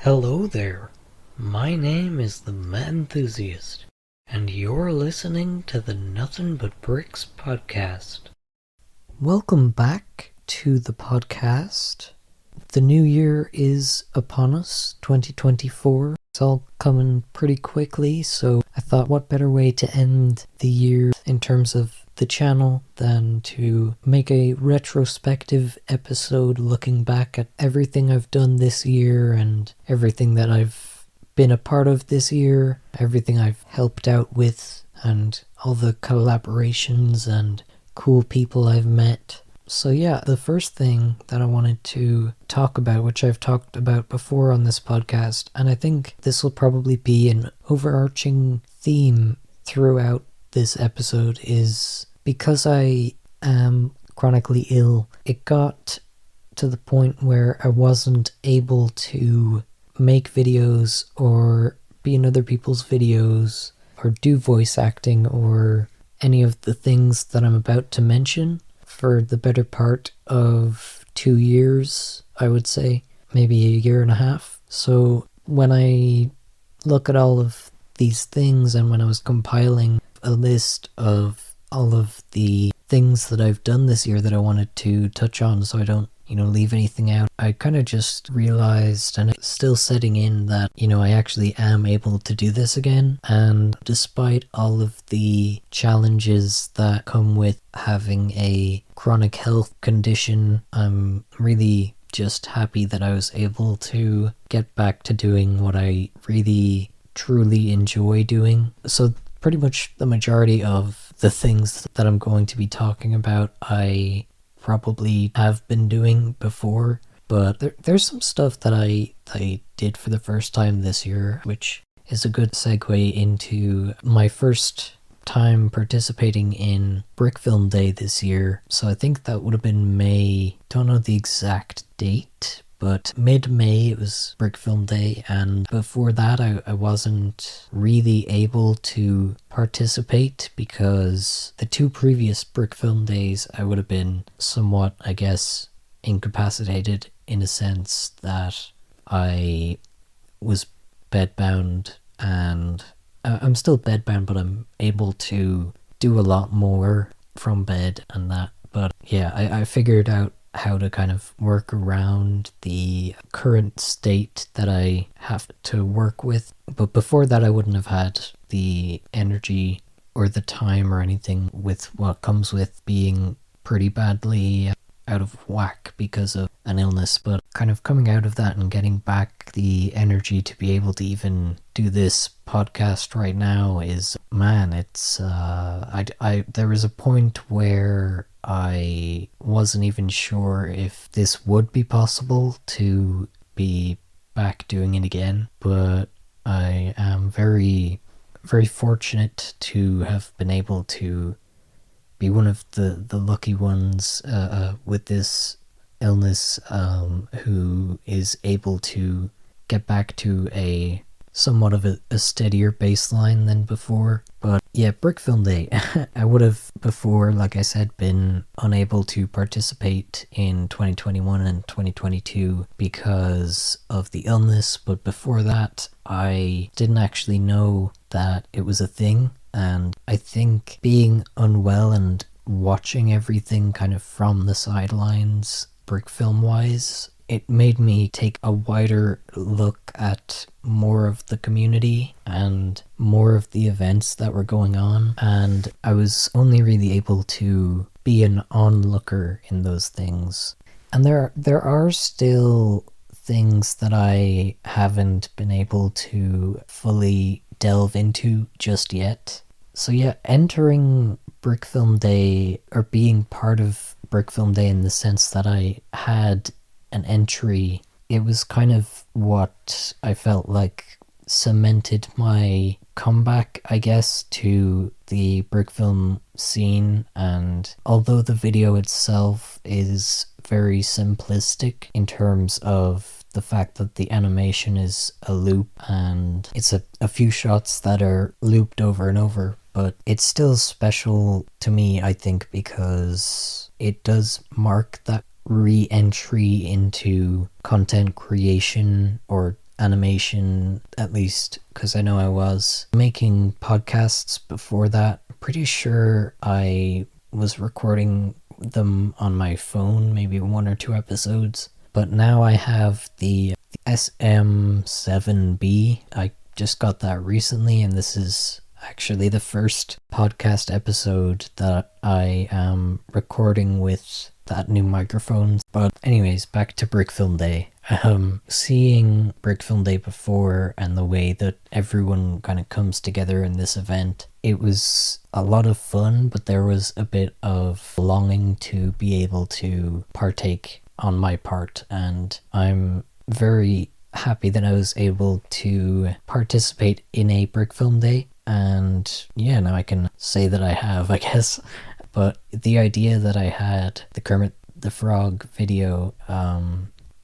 Hello there, my name is the Met Enthusiast, and you're listening to the Nothin But Bricks podcast. Welcome back to the podcast. The new year is upon us, 2024. It's all coming pretty quickly, so I thought what better way to end the year in terms of the channel than to make a retrospective episode looking back at everything I've done this year and everything that I've been a part of this year, everything I've helped out with, and all the collaborations and cool people I've met. So yeah, the first thing that I wanted to talk about, which I've talked about before on this podcast, and I think this will probably be an overarching theme throughout this episode, is because I am chronically ill, it got to the point where I wasn't able to make videos or be in other people's videos or do voice acting or any of the things that I'm about to mention for the better part of 2 years, I would say, maybe a year and a half. So when I look at all of these things and when I was compiling a list of all of the things that I've done this year that I wanted to touch on so I don't, leave anything out, I kind of just realized, and it's still setting in, that, I actually am able to do this again. And despite all of the challenges that come with having a chronic health condition, I'm really just happy that I was able to get back to doing what I really, truly enjoy doing. So pretty much the majority of the things that I'm going to be talking about, I probably have been doing before, but there's some stuff that I did for the first time this year, which is a good segue into my first time participating in Brickfilm Day this year. So I think that would have been May, don't know the exact date, but mid-May it was Brickfilm Day, and before that I wasn't really able to participate because the 2 previous Brickfilm Days I would have been somewhat, I guess, incapacitated in a sense that I was bedbound, and I'm still bedbound, but I'm able to do a lot more from bed and that. But yeah, I figured out how to kind of work around the current state that I have to work with. But before that, I wouldn't have had the energy or the time or anything with what comes with being pretty badly out of whack because of an illness. But kind of coming out of that and getting back the energy to be able to even do this podcast right now is, man, it's there was a point where I wasn't even sure if this would be possible to be back doing it again, but I am very, very fortunate to have been able to be one of the lucky ones with this illness who is able to get back to a somewhat of a steadier baseline than before. But yeah, Brickfilm Day, I would have before, like I said, been unable to participate in 2021 and 2022 because of the illness, but before that I didn't actually know that it was a thing. And I think being unwell and watching everything kind of from the sidelines, Brickfilm wise, it made me take a wider look at more of the community and more of the events that were going on, and I was only really able to be an onlooker in those things. And there are still things that I haven't been able to fully delve into just yet. So yeah, entering Brickfilm Day, or being part of Brickfilm Day in the sense that I had an entry, it was kind of what I felt like cemented my comeback, I guess, to the Brickfilm scene. And although the video itself is very simplistic in terms of the fact that the animation is a loop and it's a few shots that are looped over and over, but it's still special to me, I think, because it does mark that re-entry into content creation, or animation, at least because I know I was making podcasts before that. Pretty sure I was recording them on my phone, maybe 1 or 2 episodes. But now I have the SM7B. I just got that recently, and this is actually the first podcast episode that I am recording with that new microphone. But anyways, back to Brick Film Day. Seeing Brick Film Day before and the way that everyone kind of comes together in this event, it was a lot of fun, but there was a bit of longing to be able to partake on my part, and I'm very happy that I was able to participate in a Brick Film Day. And yeah, now I can say that I have, I guess. But the idea that I had the Kermit the Frog video,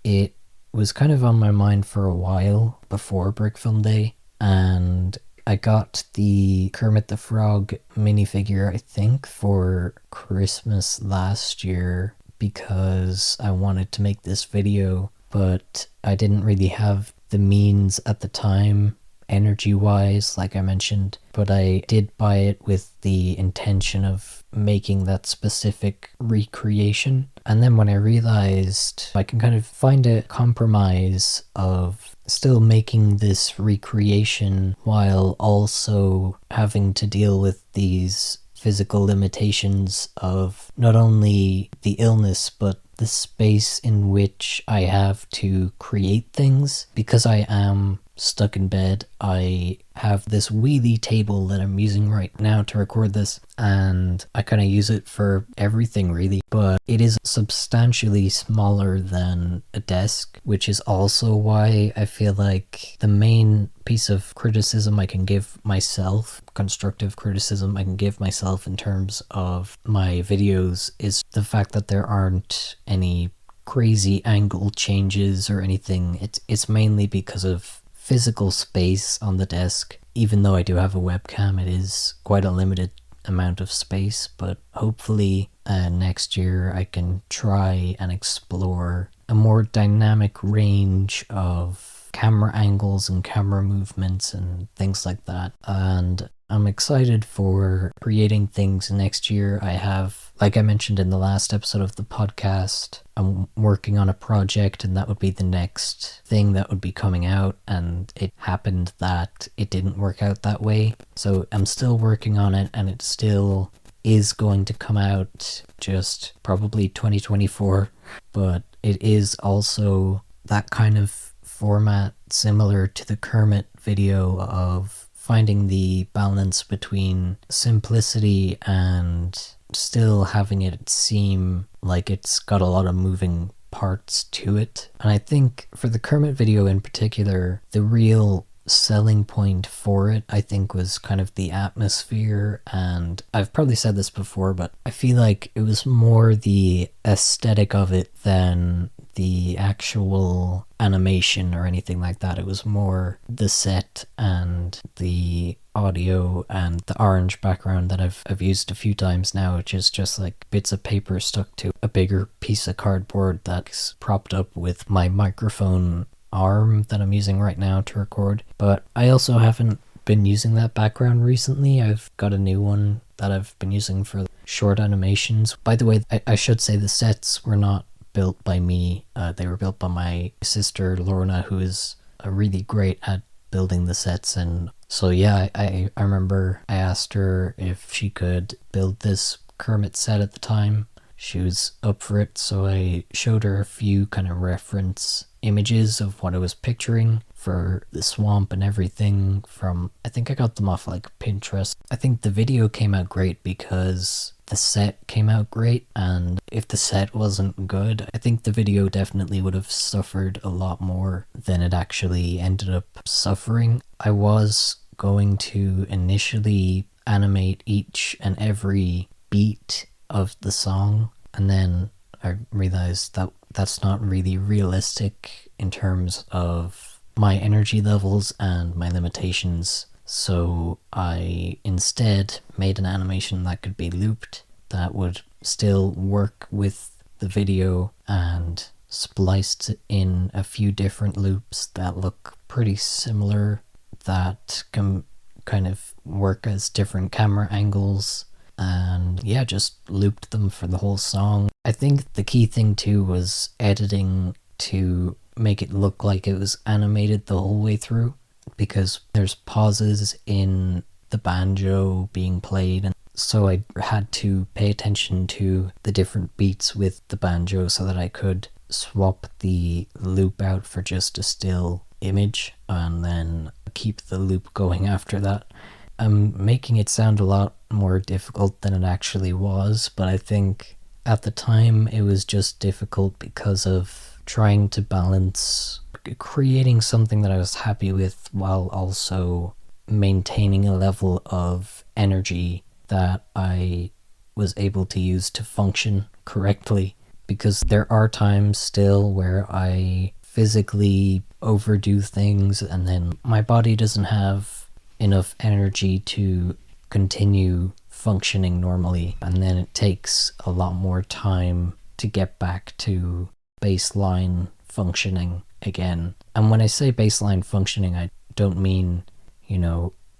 it was kind of on my mind for a while before Brick Film Day, and I got the Kermit the Frog minifigure, I think, for Christmas last year because I wanted to make this video, but I didn't really have the means at the time, energy-wise, like I mentioned, but I did buy it with the intention of making that specific recreation. And then when I realized I can kind of find a compromise of still making this recreation while also having to deal with these physical limitations of not only the illness but the space in which I have to create things. Because I am stuck in bed, I have this wheelie table that I'm using right now to record this, and I kind of use it for everything really, but it is substantially smaller than a desk, which is also why I feel like the main piece of criticism I can give myself, constructive criticism I can give myself in terms of my videos, is the fact that there aren't any crazy angle changes or anything. It's mainly because of physical space on the desk. Even though I do have a webcam, it is quite a limited amount of space, but hopefully next year I can try and explore a more dynamic range of camera angles and camera movements and things like that. And I'm excited for creating things next year. I have, like I mentioned in the last episode of the podcast, I'm working on a project, and that would be the next thing that would be coming out, and it happened that it didn't work out that way. So I'm still working on it, and it still is going to come out, just probably 2024, but it is also that kind of format similar to the Kermit video of finding the balance between simplicity and still having it seem like it's got a lot of moving parts to it. And I think for the Kermit video in particular, the real selling point for it, I think, was kind of the atmosphere. And I've probably said this before, but I feel like it was more the aesthetic of it than the actual animation or anything like that. It was more the set and the audio and the orange background that I've used a few times now, which is just like bits of paper stuck to a bigger piece of cardboard that's propped up with my microphone arm that I'm using right now to record. But I also haven't been using that background recently. I've got a new one that I've been using for short animations. By the way, I should say the sets were not built by me. They were built by my sister Lorna, who is really great at building the sets. And so yeah, I remember I asked her if she could build this Kermit set at the time. She was up for it, so I showed her a few kind of reference images of what I was picturing for the swamp and everything from, I think I got them off like Pinterest. I think the video came out great because the set came out great, and if the set wasn't good, I think the video definitely would have suffered a lot more than it actually ended up suffering. I was going to initially animate each and every beat of the song, and then I realized that that's not really realistic in terms of my energy levels and my limitations. So I instead made an animation that could be looped, that would still work with the video, and spliced in a few different loops that look pretty similar that can kind of work as different camera angles, and yeah, just looped them for the whole song. I think the key thing too was editing to make it look like it was animated the whole way through, because there's pauses in the banjo being played, and so I had to pay attention to the different beats with the banjo so that I could swap the loop out for just a still image and then keep the loop going after that. I'm making it sound a lot more difficult than it actually was, but I think at the time it was just difficult because of trying to balance creating something that I was happy with while also maintaining a level of energy that I was able to use to function correctly. Because there are times still where I physically overdo things and then my body doesn't have enough energy to continue functioning normally, and then it takes a lot more time to get back to baseline functioning again. And when I say baseline functioning, I don't mean,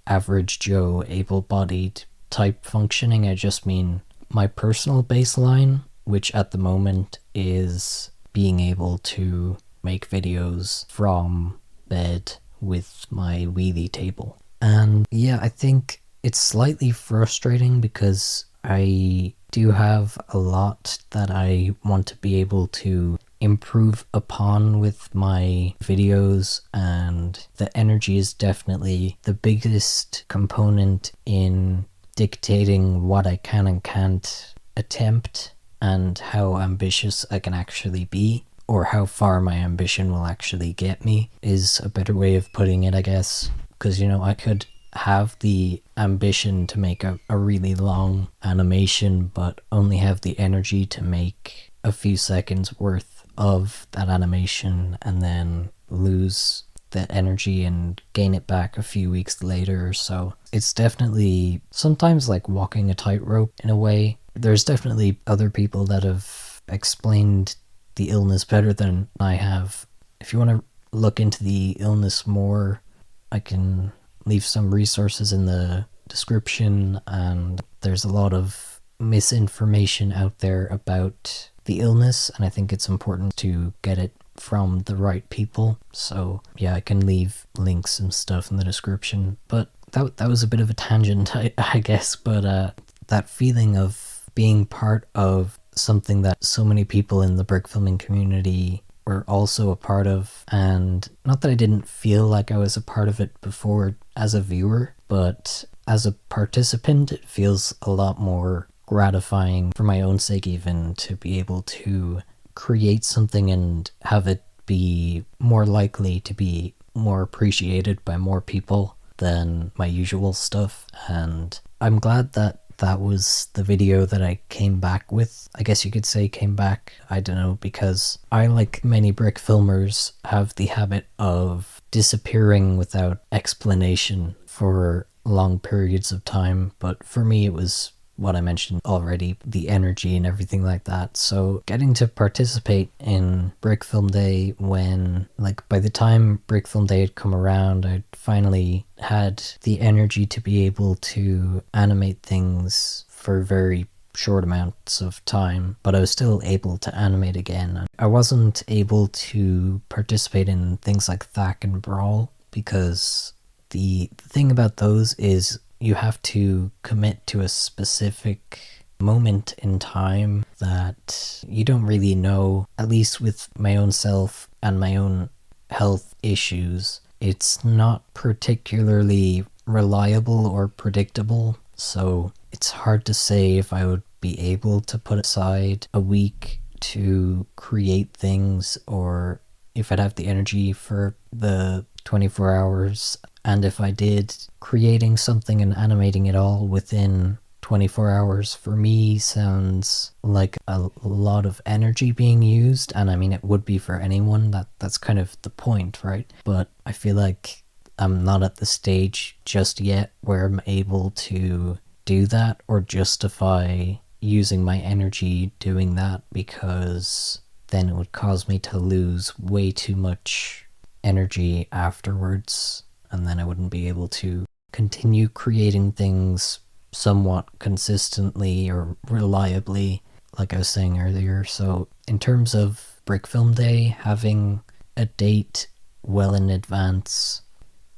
average Joe, able-bodied type functioning. I just mean my personal baseline, which at the moment is being able to make videos from bed with my wheelie table. And yeah, I think it's slightly frustrating because I do have a lot that I want to be able to improve upon with my videos, and the energy is definitely the biggest component in dictating what I can and can't attempt and how ambitious I can actually be, or how far my ambition will actually get me, is a better way of putting it, I guess. Because, I could have the ambition to make a really long animation, but only have the energy to make a few seconds worth of that animation and then lose that energy and gain it back a few weeks later or so. It's definitely sometimes like walking a tightrope in a way. There's definitely other people that have explained the illness better than I have. If you want to look into the illness more, I can leave some resources in the description, and there's a lot of misinformation out there about the illness, and I think it's important to get it from the right people. So yeah, I can leave links and stuff in the description. But that was a bit of a tangent, I guess, but that feeling of being part of something that so many people in the brick filming community were also a part of, and not that I didn't feel like I was a part of it before as a viewer, but as a participant it feels a lot more gratifying for my own sake, even, to be able to create something and have it be more likely to be more appreciated by more people than my usual stuff. And I'm glad that that was the video that I came back with. I guess you could say came back, I don't know, because I, like many brick filmers, have the habit of disappearing without explanation for long periods of time. But for me it was what I mentioned already, the energy and everything like that. So getting to participate in Brick Film Day when, like, by the time Brick Film Day had come around, I'd finally had the energy to be able to animate things for very short amounts of time, but I was still able to animate again. I wasn't able to participate in things like Thack and Brawl because the thing about those is you have to commit to a specific moment in time that you don't really know. At least with my own self and my own health issues, it's not particularly reliable or predictable, so it's hard to say if I would be able to put aside a week to create things, or if I'd have the energy for the 24 hours. And if I did, creating something and animating it all within 24 hours for me sounds like a lot of energy being used, and I mean it would be for anyone, that's kind of the point, right? But I feel like I'm not at the stage just yet where I'm able to do that or justify using my energy doing that, because then it would cause me to lose way too much energy afterwards, and then I wouldn't be able to continue creating things somewhat consistently or reliably, like I was saying earlier. So in terms of Brick Film Day, having a date well in advance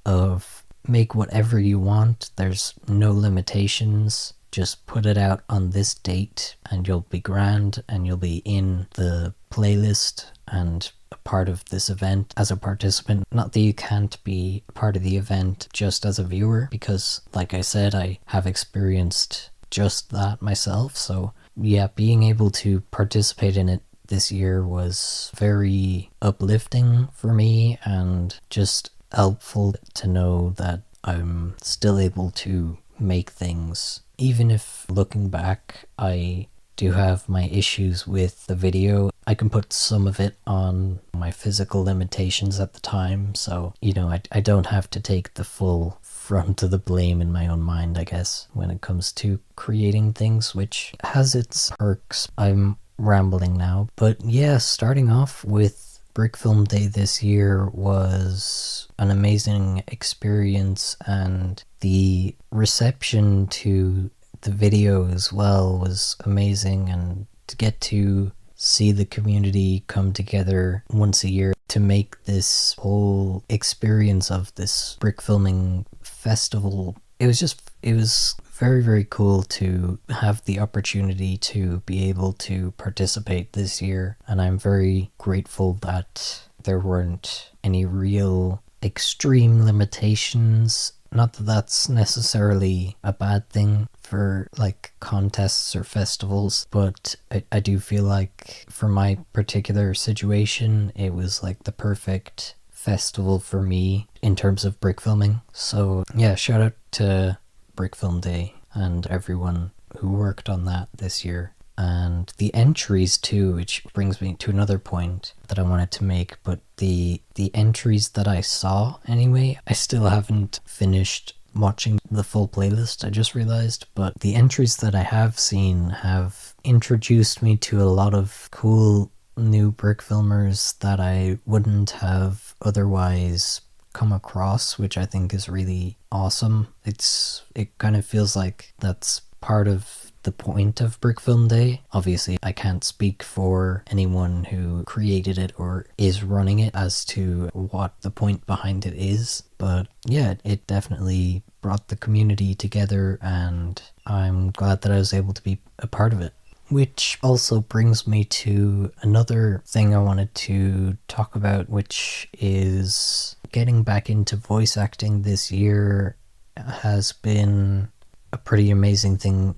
of make whatever you want, there's no limitations, just put it out on this date and you'll be grand and you'll be in the playlist and a part of this event as a participant. Not that you can't be a part of the event just as a viewer, because like I said, I have experienced just that myself. So yeah, being able to participate in it this year was very uplifting for me and just helpful to know that I'm still able to make things. Even if looking back, I do have my issues with the video, I can put some of it on my physical limitations at the time. So, you know, I don't have to take the full brunt of the blame in my own mind, I guess, when it comes to creating things, which has its perks. I'm rambling now, but yeah, starting off with Brick Film Day this year was an amazing experience, and the reception to the video as well was amazing, and to get to see the community come together once a year to make this whole experience of this brick filming festival, it was very, very cool to have the opportunity to be able to participate this year, and I'm very grateful that there weren't any real extreme limitations. Not that that's necessarily a bad thing for like contests or festivals, but I do feel like for my particular situation, it was like the perfect festival for me in terms of brick filming. So yeah, shout out to Brick Film Day and everyone who worked on that this year. And the entries too, which brings me to another point that I wanted to make, but the entries that I saw anyway, I still haven't finished watching the full playlist, I just realized, but the entries that I have seen have introduced me to a lot of cool new brick filmers that I wouldn't have otherwise come across, which I think is really awesome. It kind of feels like that's part of the point of Brick Film Day. Obviously, I can't speak for anyone who created it or is running it as to what the point behind it is, but yeah, it definitely brought the community together, and I'm glad that I was able to be a part of it. Which also brings me to another thing I wanted to talk about, which is getting back into voice acting this year has been a pretty amazing thing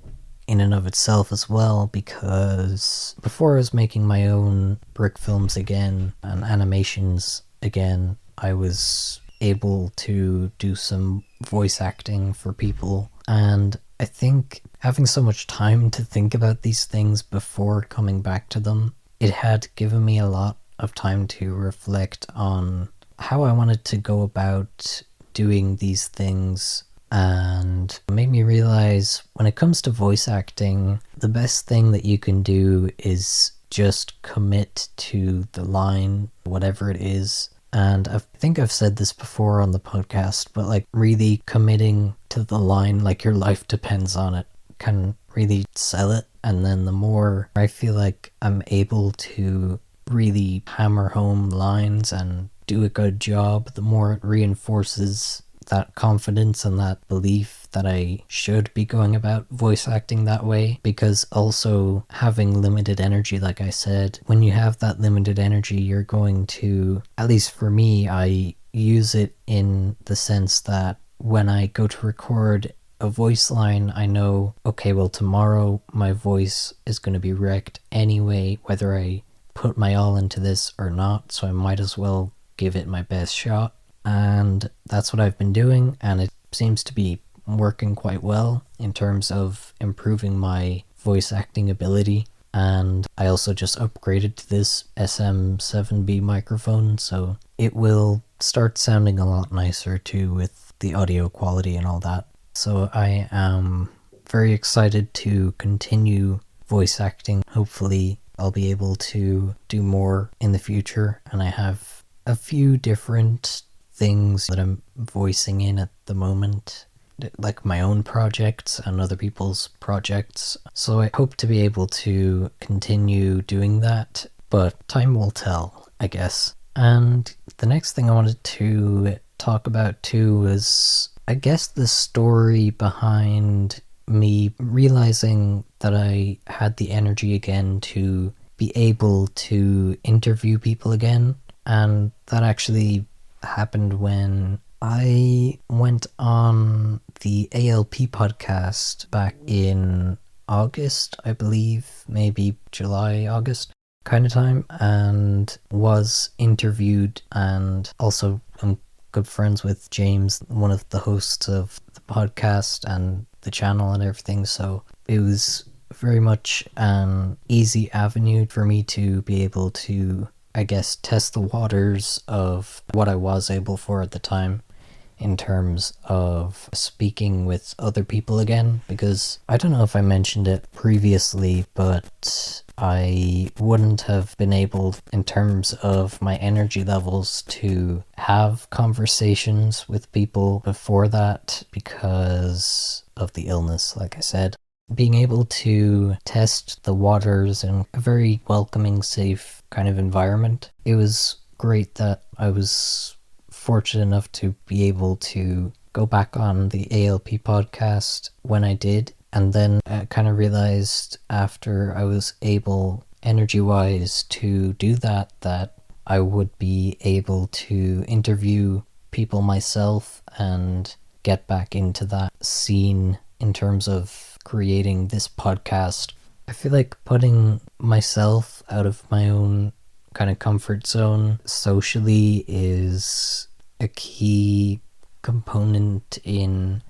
in and of itself as well, because before I was making my own brick films again and animations again, I was able to do some voice acting for people, and I think having so much time to think about these things before coming back to them, it had given me a lot of time to reflect on how I wanted to go about doing these things, and made me realize when it comes to voice acting, the best thing that you can do is just commit to the line, whatever it is. And I think I've said this before on the podcast, but like really committing to the line like your life depends on it can really sell it. And then the more I feel like I'm able to really hammer home lines and do a good job, the more it reinforces that confidence and that belief that I should be going about voice acting that way. Because also having limited energy, like I said, when you have that limited energy, you're going to, at least for me, I use it in the sense that when I go to record a voice line, I know, okay, well, tomorrow my voice is going to be wrecked anyway, whether I put my all into this or not, so I might as well give it my best shot. And that's what I've been doing, and it seems to be working quite well in terms of improving my voice acting ability. And I also just upgraded to this SM7B microphone, so it will start sounding a lot nicer too with the audio quality and all that. So I am very excited to continue voice acting. Hopefully I'll be able to do more in the future, and I have a few different things that I'm voicing in at the moment, like my own projects and other people's projects. So I hope to be able to continue doing that, but time will tell, I guess. And the next thing I wanted to talk about too was, I guess, the story behind me realizing that I had the energy again to be able to interview people again. And that actually happened when I went on the ALP podcast back in August, I believe, maybe July, August kind of time, and was interviewed. And also I'm good friends with James, one of the hosts of the podcast and the channel and everything, so it was very much an easy avenue for me to be able to, I guess, test the waters of what I was able for at the time in terms of speaking with other people again, because I don't know if I mentioned it previously, but I wouldn't have been able, in terms of my energy levels, to have conversations with people before that because of the illness, like I said. Being able to test the waters in a very welcoming, safe kind of environment, it was great that I was fortunate enough to be able to go back on the ALP podcast when I did, and then I kind of realized after I was able, energy-wise, to do that, that I would be able to interview people myself and get back into that scene in terms of creating this podcast. I feel like putting myself out of my own kind of comfort zone socially is a key component in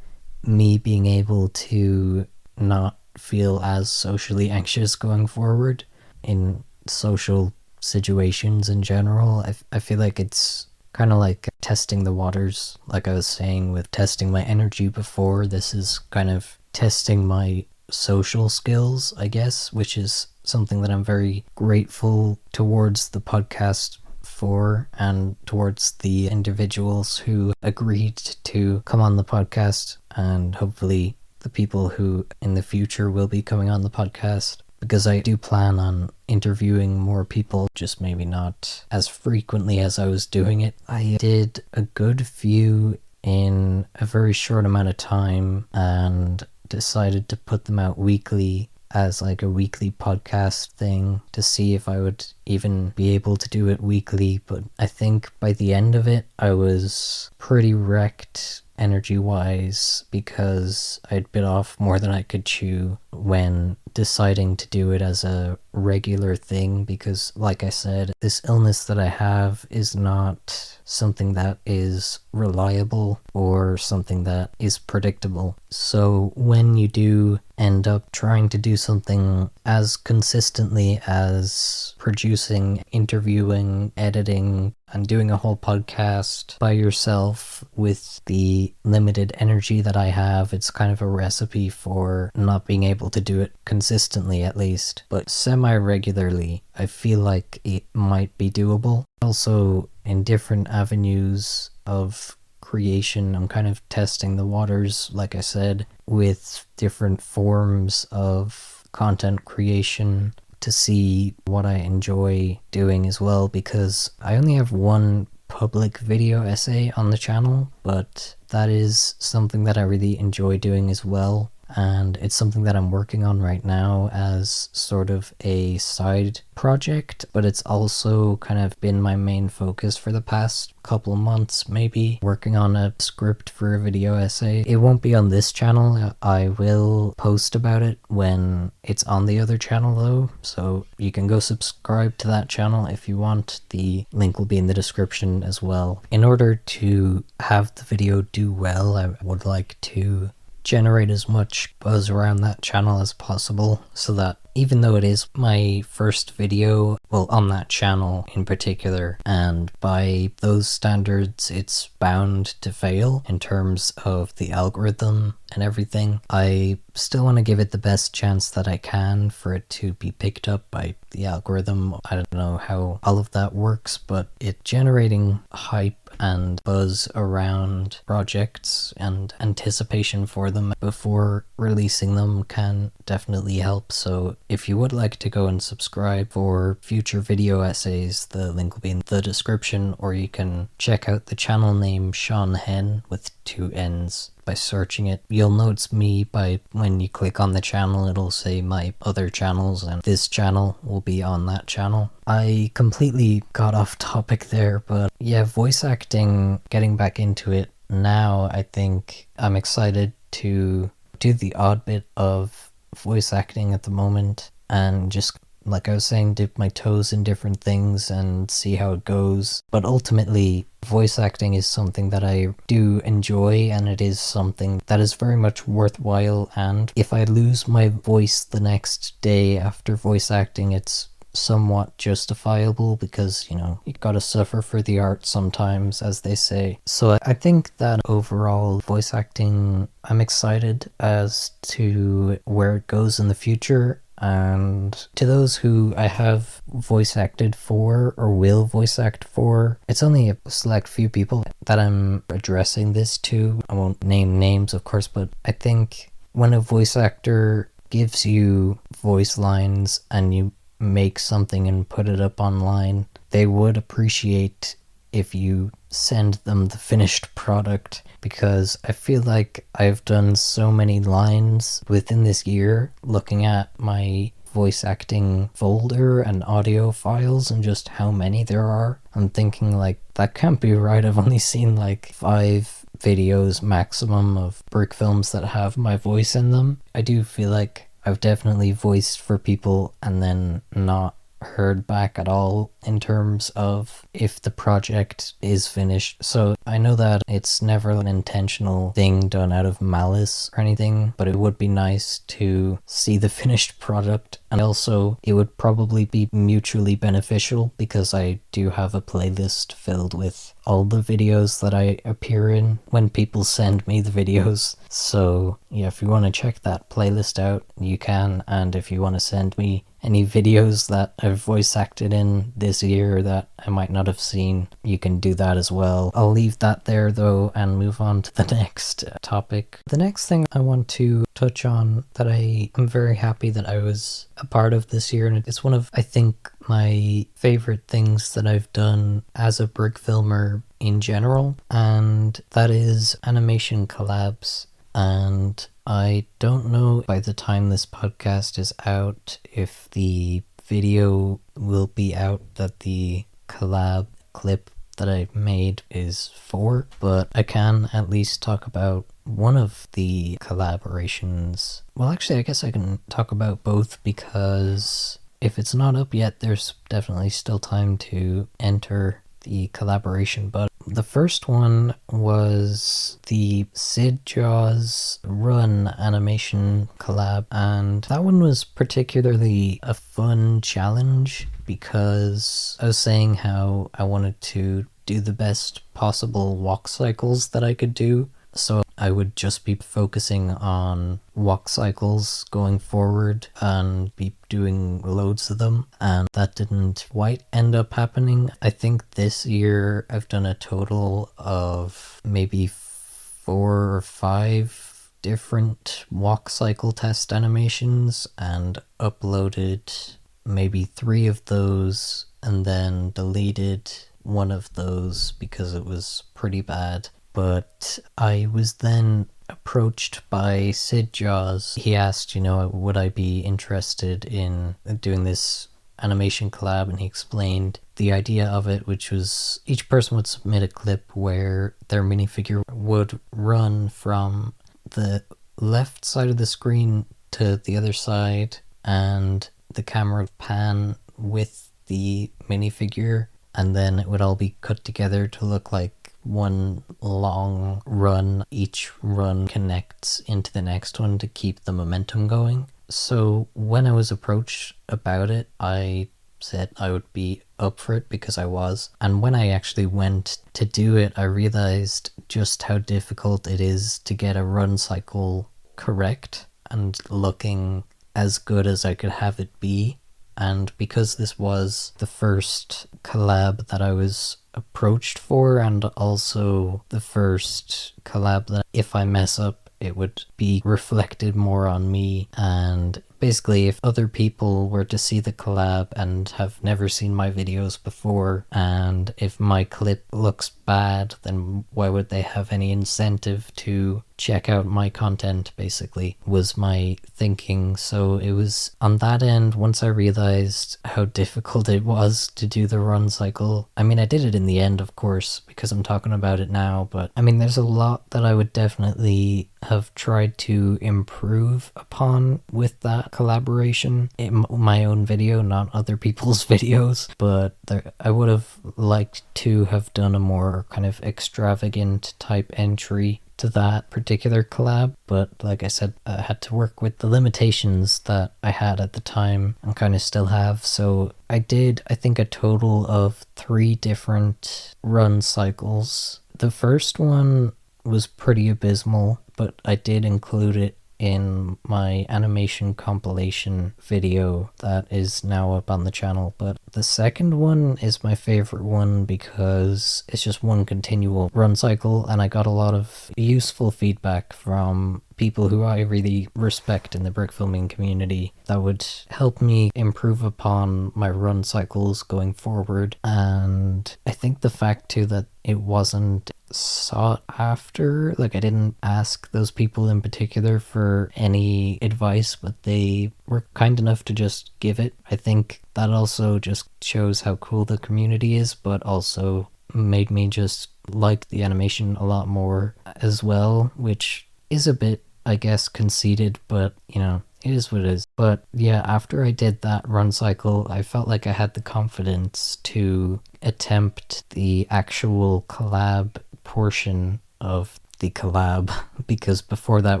me being able to not feel as socially anxious going forward in social situations in general. I feel like it's kind of like testing the waters, like I was saying with testing my energy before. This is kind of testing my social skills, I guess, which is something that I'm very grateful towards the podcast for, and towards the individuals who agreed to come on the podcast, and hopefully the people who in the future will be coming on the podcast, because I do plan on interviewing more people, just maybe not as frequently as I was doing it. I did a good few in a very short amount of time and decided to put them out weekly as like a weekly podcast thing to see if I would even be able to do it weekly. But I think by the end of it, I was pretty wrecked energy-wise because I'd bit off more than I could chew when deciding to do it as a regular thing, because like I said, this illness that I have is not something that is reliable or something that is predictable. So when you do end up trying to do something as consistently as producing, interviewing, editing, and doing a whole podcast by yourself with the limited energy that I have, it's kind of a recipe for not being able to do it consistently, at least, but semi-regularly. I feel like it might be doable. Also, in different avenues of creation, I'm kind of testing the waters, like I said, with different forms of content creation to see what I enjoy doing as well, because I only have one public video essay on the channel, but that is something that I really enjoy doing as well. And it's something that I'm working on right now as sort of a side project, but it's also kind of been my main focus for the past couple of months, maybe, working on a script for a video essay. It won't be on this channel. I will post about it when it's on the other channel though, so you can go subscribe to that channel if you want. The link will be in the description as well. In order to have the video do well, I would like to generate as much buzz around that channel as possible so that even though it is my first video, well, on that channel in particular, and by those standards it's bound to fail in terms of the algorithm and everything, I still want to give it the best chance that I can for it to be picked up by the algorithm. I don't know how all of that works, but it generating hype and buzz around projects and anticipation for them before releasing them can definitely help. So if you would like to go and subscribe for future video essays, the link will be in the description, or you can check out the channel name Sean Hen with 2 N's. By searching it, you'll notice me by when you click on the channel, it'll say my other channels, and this channel will be on that channel. I completely got off topic there, but yeah, voice acting, getting back into it now, I think I'm excited to do the odd bit of voice acting at the moment, and just, like I was saying, dip my toes in different things and see how it goes. But ultimately, voice acting is something that I do enjoy, and it is something that is very much worthwhile, and if I lose my voice the next day after voice acting, it's somewhat justifiable, because, you know, you gotta suffer for the art sometimes, as they say. So I think that overall, voice acting, I'm excited as to where it goes in the future. And to those who I have voice acted for or will voice act for, it's only a select few people that I'm addressing this to. I won't name names, of course, but I think when a voice actor gives you voice lines and you make something and put it up online, they would appreciate if you send them the finished product, because I feel like I've done so many lines within this year, looking at my voice acting folder and audio files and just how many there are. I'm thinking, like, that can't be right. I've only seen like 5 videos maximum of brick films that have my voice in them. I do feel like I've definitely voiced for people and then not heard back at all in terms of if the project is finished. So I know that it's never an intentional thing done out of malice or anything, but it would be nice to see the finished product. And also it would probably be mutually beneficial, because I do have a playlist filled with all the videos that I appear in when people send me the videos. So yeah, if you want to check that playlist out, you can. And if you want to send me any videos that I've voice acted in this year that I might not have seen, you can do that as well. I'll leave that there though and move on to the next topic. The next thing I want to touch on that I am very happy that I was a part of this year, and it's one of, I think, my favorite things that I've done as a brick filmer in general, and that is animation collabs. And I don't know by the time this podcast is out if the video will be out that the collab clip that I made is for, but I can at least talk about one of the collaborations. Well, actually, I guess I can talk about both, because if it's not up yet, there's definitely still time to enter the collaboration. But the first one was the Sid Jaws Run animation collab, and that one was particularly a fun challenge, because I was saying how I wanted to do the best possible walk cycles that I could do. So I would just be focusing on walk cycles going forward and be doing loads of them, and that didn't quite end up happening. I think this year I've done a total of maybe 4 or 5 different walk cycle test animations, and uploaded maybe 3 of those and then deleted one of those because it was pretty bad. But I was then approached by Sid Jaws. He asked, you know, would I be interested in doing this animation collab, and he explained the idea of it, which was each person would submit a clip where their minifigure would run from the left side of the screen to the other side, and the camera would pan with the minifigure, and then it would all be cut together to look like one long run. Each run connects into the next one to keep the momentum going. So when I was approached about it, I said I would be up for it because I was. And when I actually went to do it, I realized just how difficult it is to get a run cycle correct and looking as good as I could have it be. And because this was the first collab that I was approached for, and also the first collab that if I mess up, it would be reflected more on me. And basically, if other people were to see the collab and have never seen my videos before, and if my clip looks bad, then why would they have any incentive to check out my content, basically, was my thinking. So it was on that end, once I realized how difficult it was to do the run cycle. I mean, I did it in the end, of course, because I'm talking about it now, but I mean, there's a lot that I would definitely have tried to improve upon with that collaboration in my own video, not other people's videos, but I would have liked to have done a more kind of extravagant type entry to that particular collab, but like I said, I had to work with the limitations that I had at the time and kind of still have. So I did, I think, a total of 3 different run cycles. The first one was pretty abysmal, but I did include it in my animation compilation video that is now up on the channel. But the second one is my favorite one because it's just one continual run cycle, and I got a lot of useful feedback from people who I really respect in the brickfilming community that would help me improve upon my run cycles going forward. And I think the fact too that it wasn't sought after, like I didn't ask those people in particular for any advice, but they were kind enough to just give it. I think that also just shows how cool the community is, but also made me just like the animation a lot more as well, which is a bit, I guess, conceited, but you know, it is what it is. But yeah, after I did that run cycle, I felt like I had the confidence to attempt the actual collab portion of the collab, because before that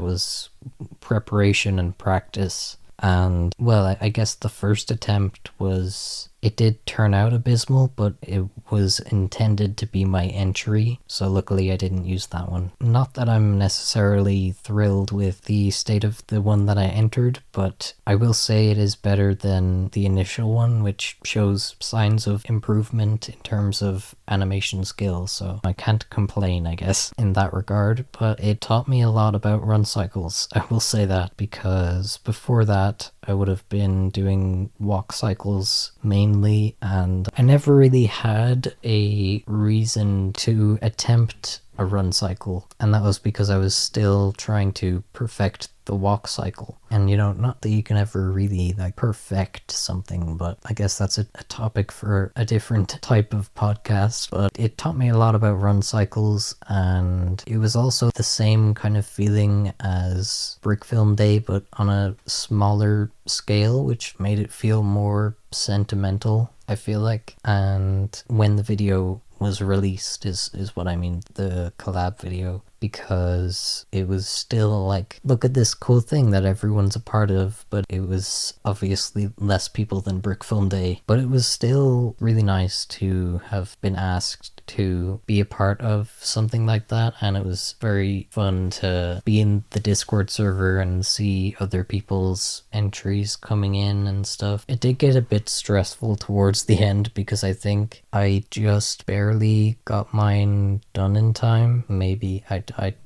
was preparation and practice. And well, I guess the first attempt was, it did turn out abysmal, but it was intended to be my entry, so luckily I didn't use that one. Not that I'm necessarily thrilled with the state of the one that I entered, but I will say it is better than the initial one, which shows signs of improvement in terms of animation skill, so I can't complain, I guess, in that regard. But it taught me a lot about run cycles, I will say that, because before that I would have been doing walk cycles mainly, and I never really had a reason to attempt a run cycle, and that was because I was still trying to perfect the walk cycle. And you know, not that you can ever really like perfect something, but I guess that's a topic for a different type of podcast. But it taught me a lot about run cycles, and it was also the same kind of feeling as Brick Film Day, but on a smaller scale, which made it feel more sentimental, I feel like. And when the video was released is what I mean, the collab video, because it was still like, look at this cool thing that everyone's a part of, but it was obviously less people than Brick Film Day, but it was still really nice to have been asked to be a part of something like that. And it was very fun to be in the Discord server and see other people's entries coming in and stuff. It did get a bit stressful towards the end because I think I just barely got mine done in time. Maybe, I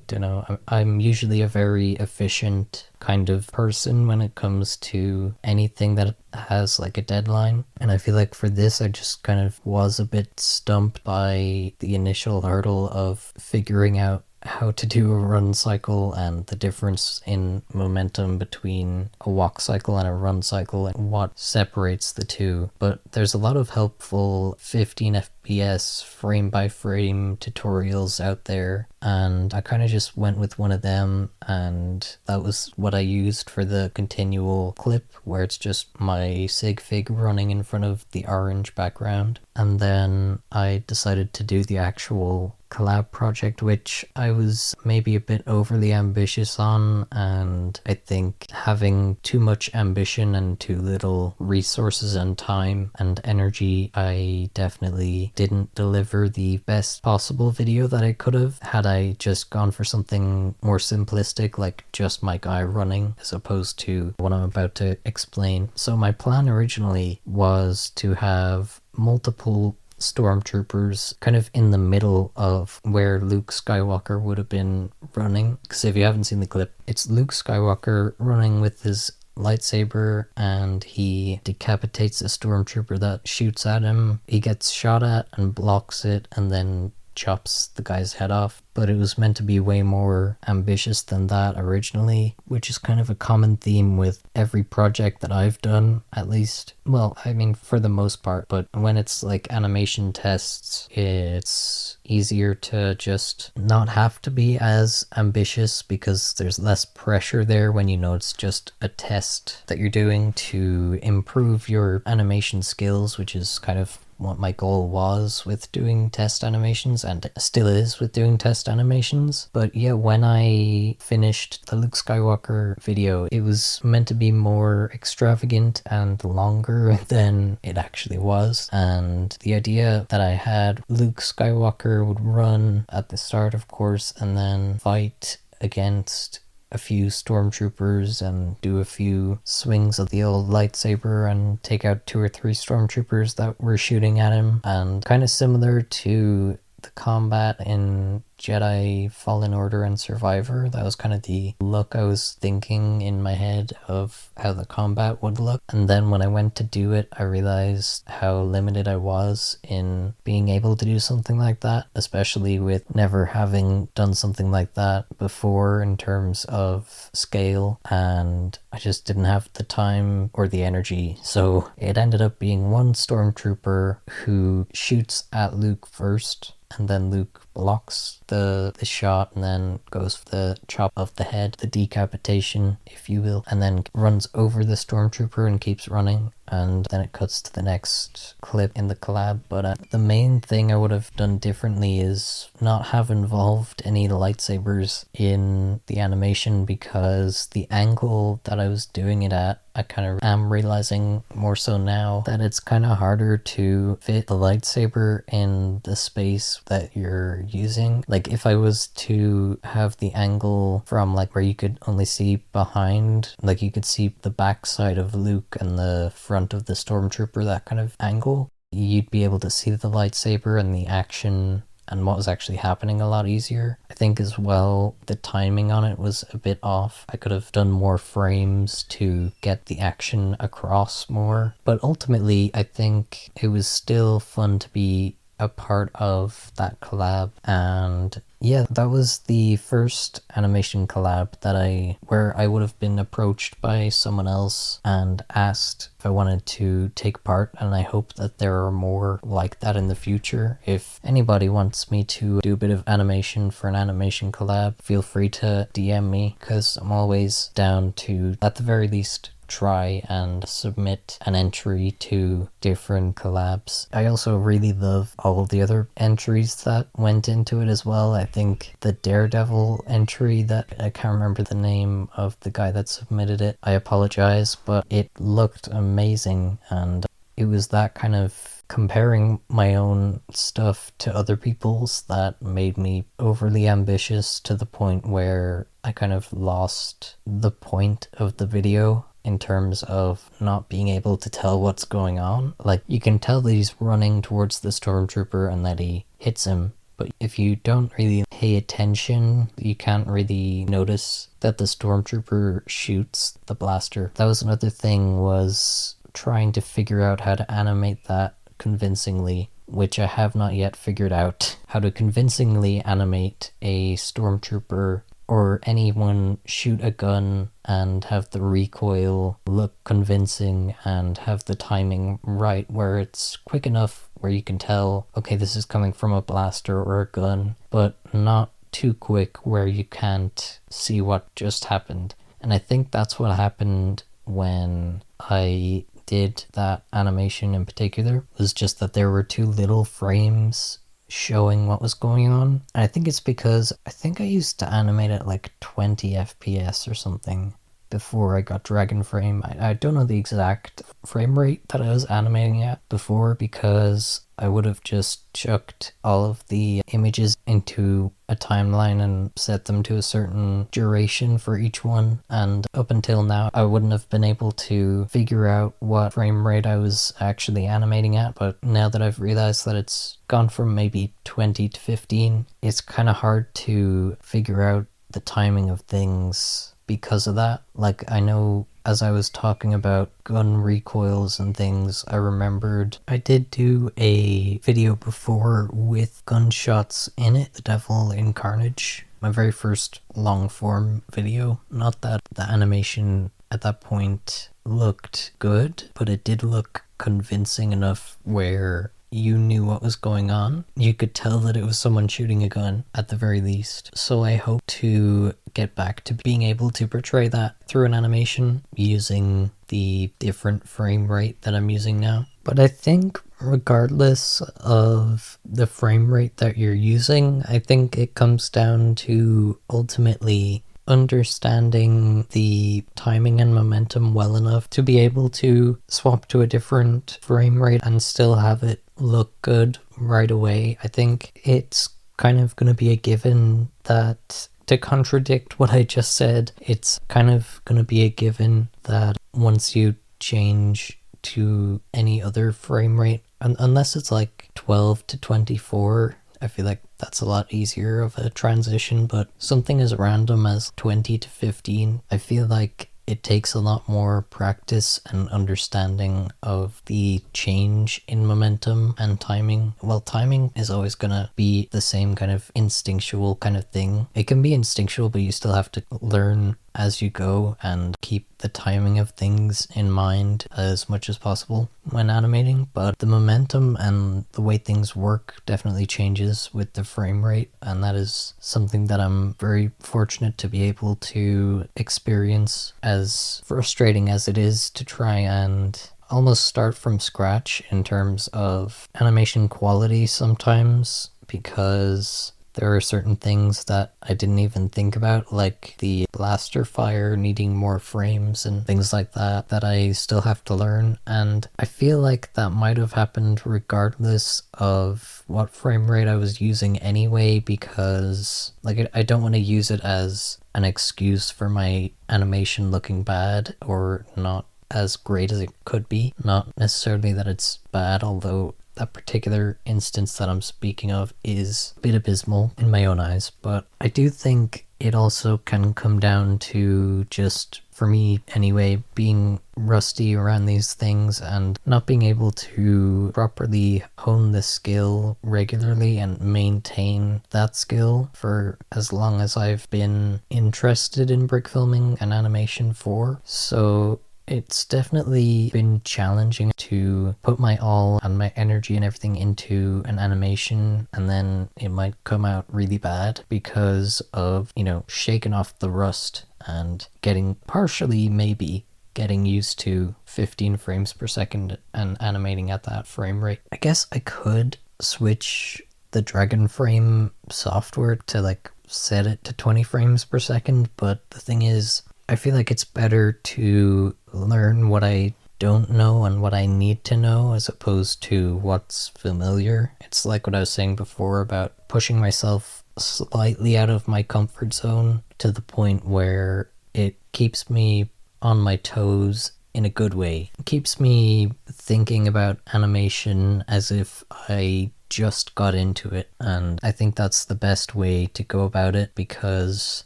don't know. I'm usually a very efficient kind of person when it comes to anything that has like a deadline, and I feel like for this I just kind of was a bit stumped by the initial hurdle of figuring out how to do a run cycle and the difference in momentum between a walk cycle and a run cycle and what separates the two. But there's a lot of helpful 15 FPS frame by frame tutorials out there, and I kind of just went with one of them, and that was what I used for the continual clip where it's just my sig fig running in front of the orange background. And then I decided to do the actual collab project, which I was maybe a bit overly ambitious on, and I think having too much ambition and too little resources and time and energy, I definitely didn't deliver the best possible video that I could have had I just gone for something more simplistic, like just my guy running, as opposed to what I'm about to explain. So my plan originally was to have multiple stormtroopers kind of in the middle of where Luke Skywalker would have been running, because if you haven't seen the clip, it's Luke Skywalker running with his lightsaber and he decapitates a stormtrooper that shoots at him. He gets shot at and blocks it and then chops the guy's head off. But it was meant to be way more ambitious than that originally, which is kind of a common theme with every project that I've done, at least. Well, I mean, for the most part, but when it's like animation tests, it's easier to just not have to be as ambitious because there's less pressure there when you know it's just a test that you're doing to improve your animation skills, which is kind of what my goal was with doing test animations, and still is with doing test animations. But yeah, when I finished the Luke Skywalker video, it was meant to be more extravagant and longer than it actually was. And the idea that I had, Luke Skywalker would run at the start, of course, and then fight against a few stormtroopers and do a few swings of the old lightsaber and take out 2 or 3 stormtroopers that were shooting at him. And kind of similar to the combat in Jedi Fallen Order and Survivor, that was kind of the look I was thinking in my head of how the combat would look. And then when I went to do it, I realized how limited I was in being able to do something like that, especially with never having done something like that before in terms of scale, and I just didn't have the time or the energy. So it ended up being one stormtrooper who shoots at Luke first, and then Luke blocks the shot and then goes for the chop of the head, the decapitation, if you will, and then runs over the stormtrooper and keeps running. And then it cuts to the next clip in the collab. But the main thing I would have done differently is not have involved any lightsabers in the animation, because the angle that I was doing it at, I kind of am realizing more so now that it's kind of harder to fit the lightsaber in the space that you're using. Like if I was to have the angle from like where you could only see behind, like you could see the backside of Luke and the front of the stormtrooper, that kind of angle, you'd be able to see the lightsaber and the action and what was actually happening a lot easier. I think as well the timing on it was a bit off. I could have done more frames to get the action across more, but ultimately I think it was still fun to be a part of that collab. And yeah, that was the first animation collab where I would have been approached by someone else and asked if I wanted to take part, and I hope that there are more like that in the future. If anybody wants me to do a bit of animation for an animation collab, feel free to DM me, because I'm always down to, at the very least, try and submit an entry to different collabs. I also really love all of the other entries that went into it as well. I think the Daredevil entry, that I can't remember the name of the guy that submitted it, I apologize, but it looked amazing, and it was that kind of comparing my own stuff to other people's that made me overly ambitious to the point where I kind of lost the point of the video in terms of not being able to tell what's going on. Like, you can tell that he's running towards the stormtrooper and that he hits him, but if you don't really pay attention, you can't really notice that the stormtrooper shoots the blaster. That was another thing, was trying to figure out how to animate that convincingly, which I have not yet figured out. How to convincingly animate a stormtrooper or anyone shoot a gun and have the recoil look convincing and have the timing right, where it's quick enough where you can tell, okay, this is coming from a blaster or a gun, but not too quick where you can't see what just happened. And I think that's what happened when I did that animation in particular, was just that there were too little frames showing what was going on. And I think it's because I think I used to animate at like 20 FPS or something before I got Dragon Frame. I don't know the exact frame rate that I was animating at before, because I would have just chucked all of the images into a timeline and set them to a certain duration for each one, and up until now I wouldn't have been able to figure out what frame rate I was actually animating at. But now that I've realized that it's gone from maybe 20 to 15, it's kind of hard to figure out the timing of things because of that. Like, I know as I was talking about gun recoils and things, I remembered I did do a video before with gunshots in it, The Devil in Carnage, my very first long form video. Not that the animation at that point looked good, but it did look convincing enough where you knew what was going on. You could tell that it was someone shooting a gun at the very least. So I hope to get back to being able to portray that through an animation using the different frame rate that I'm using now. But I think regardless of the frame rate that you're using, I think it comes down to ultimately understanding the timing and momentum well enough to be able to swap to a different frame rate and still have it look good right away. I think it's kind of going to be a given that, to contradict what I just said, it's kind of going to be a given that once you change to any other frame rate, unless it's like 12 to 24, I feel like that's a lot easier of a transition, but something as random as 20 to 15, I feel like it takes a lot more practice and understanding of the change in momentum and timing. Well, timing is always gonna be the same kind of instinctual kind of thing. It can be instinctual, but you still have to learn as you go and keep the timing of things in mind as much as possible when animating. But the momentum and the way things work definitely changes with the frame rate, and that is something that I'm very fortunate to be able to experience, as frustrating as it is to try and almost start from scratch in terms of animation quality sometimes, because there are certain things that I didn't even think about, like the blaster fire needing more frames and things like that, that I still have to learn. And I feel like that might have happened regardless of what frame rate I was using anyway, because like I don't want to use it as an excuse for my animation looking bad or not as great as it could be. Not necessarily that it's bad, although that particular instance that I'm speaking of is a bit abysmal in my own eyes. But I do think it also can come down to, just for me anyway, being rusty around these things and not being able to properly hone the skill regularly and maintain that skill for as long as I've been interested in brick filming and animation for. So it's definitely been challenging to put my all and my energy and everything into an animation, and then it might come out really bad because of, shaking off the rust and maybe getting used to 15 frames per second and animating at that frame rate. I guess I could switch the Dragon Frame software to set it to 20 frames per second, but the thing is, I feel like it's better to learn what I don't know and what I need to know as opposed to what's familiar. It's like what I was saying before about pushing myself slightly out of my comfort zone to the point where it keeps me on my toes in a good way. It keeps me thinking about animation as if I just got into it, and I think that's the best way to go about it, because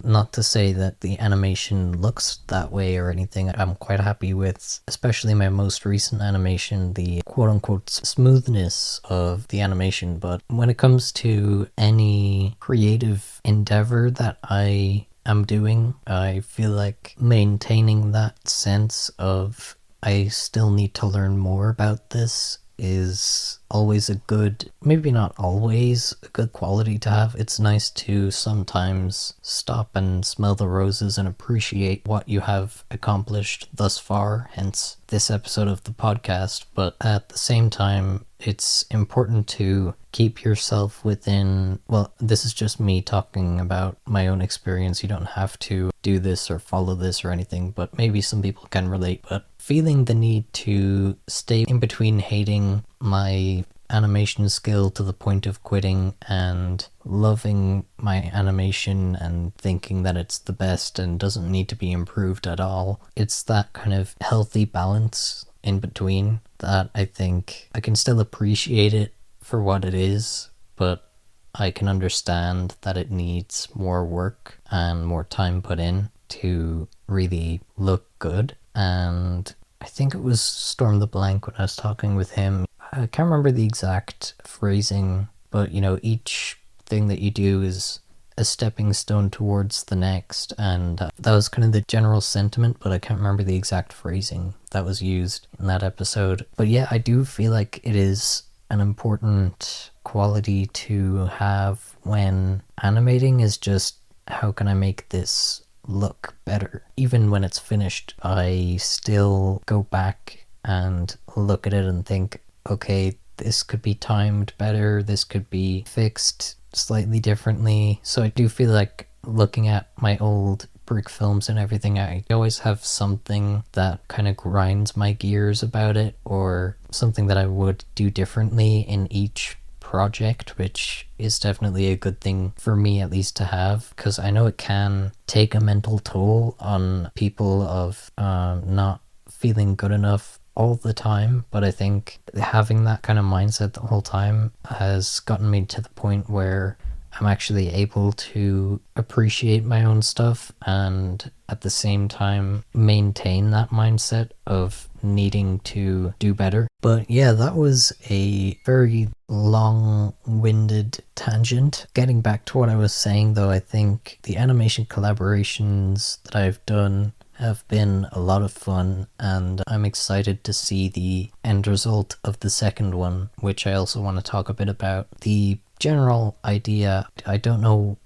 not to say that the animation looks that way or anything, I'm quite happy with especially my most recent animation, the quote-unquote smoothness of the animation. But when it comes to any creative endeavor that I am doing, I feel like maintaining that sense of I still need to learn more about this is always a good, maybe not always a good quality to have. It's nice to sometimes stop and smell the roses and appreciate what you have accomplished thus far, hence this episode of the podcast. But at the same time, it's important to keep yourself within, well, this is just me talking about my own experience. You don't have to do this or follow this or anything, but maybe some people can relate. But feeling the need to stay in between hating my animation skill to the point of quitting and loving my animation and thinking that it's the best and doesn't need to be improved at all. It's that kind of healthy balance in between that I think I can still appreciate it for what it is, but I can understand that it needs more work and more time put in to really look good. And I think it was Storm the Blank when I was talking with him. I can't remember the exact phrasing, but each thing that you do is a stepping stone towards the next, and that was kind of the general sentiment, but I can't remember the exact phrasing that was used in that episode. But yeah, I do feel like it is an important quality to have when animating, is just how can I make this look better. Even when it's finished, I still go back and look at it and think, okay, this could be timed better, this could be fixed slightly differently. So I do feel like looking at my old brick films and everything, I always have something that kind of grinds my gears about it, or something that I would do differently in each project, which is definitely a good thing for me at least to have, because I know it can take a mental toll on people of not feeling good enough all the time. But I think having that kind of mindset the whole time has gotten me to the point where I'm actually able to appreciate my own stuff and at the same time maintain that mindset of needing to do better. But yeah, that was a very long-winded tangent. Getting back to what I was saying though, I think the animation collaborations that I've done have been a lot of fun, and I'm excited to see the end result of the second one, which I also want to talk a bit about. The general idea, I don't know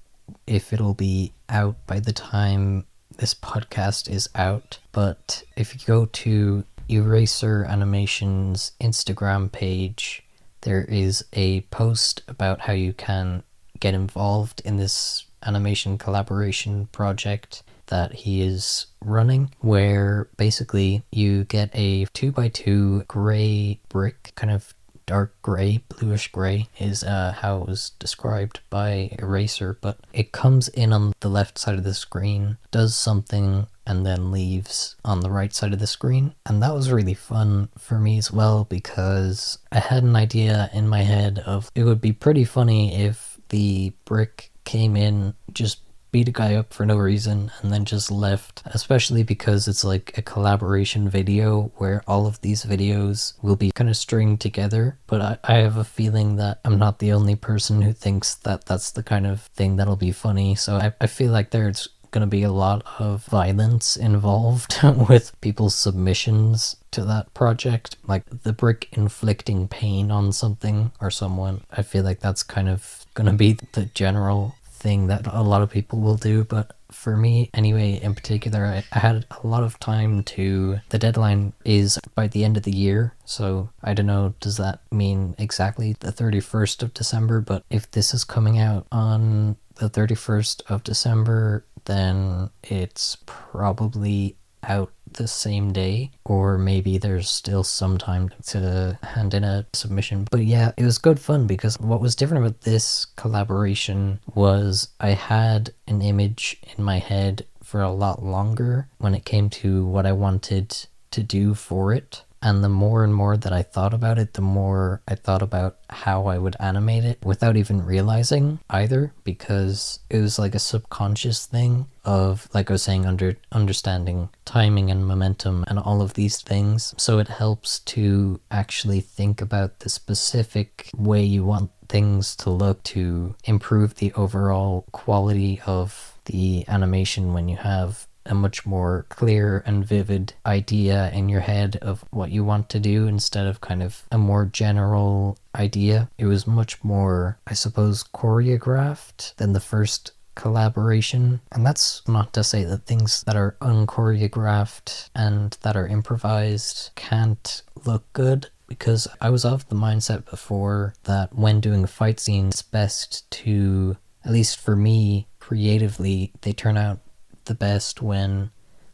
if it'll be out by the time this podcast is out, but if you go to Eraser Animation's Instagram page, there is a post about how you can get involved in this animation collaboration project that he is running, where basically you get a 2x2 gray brick, kind of dark gray, bluish gray is how it was described by Eraser, but it comes in on the left side of the screen, does something, and then leaves on the right side of the screen. And that was really fun for me as well, because I had an idea in my head of it would be pretty funny if the brick came in, just beat a guy up for no reason, and then just left, especially because it's like a collaboration video where all of these videos will be kind of stringed together. But I have a feeling that I'm not the only person who thinks that that's the kind of thing that'll be funny, so I feel like there's gonna be a lot of violence involved with people's submissions to that project, like the brick inflicting pain on something or someone. I feel like that's kind of gonna be the general thing that a lot of people will do. But for me anyway, in particular, I had a lot of time to, the deadline is by the end of the year, so I don't know, does that mean exactly the 31st of December? But if this is coming out on the 31st of December, then it's probably out the same day, or maybe there's still some time to hand in a submission. But yeah, it was good fun, because what was different about this collaboration was I had an image in my head for a lot longer when it came to what I wanted to do for it. And the more and more that I thought about it, the more I thought about how I would animate it without even realizing either, because it was like a subconscious thing of, like I was saying, understanding timing and momentum and all of these things. So it helps to actually think about the specific way you want things to look to improve the overall quality of the animation when you have a much more clear and vivid idea in your head of what you want to do instead of kind of a more general idea. It was much more, I suppose, choreographed than the first collaboration. And that's not to say that things that are unchoreographed and that are improvised can't look good, because I was of the mindset before that when doing a fight scene, it's best to, at least for me, creatively, they turn out the best when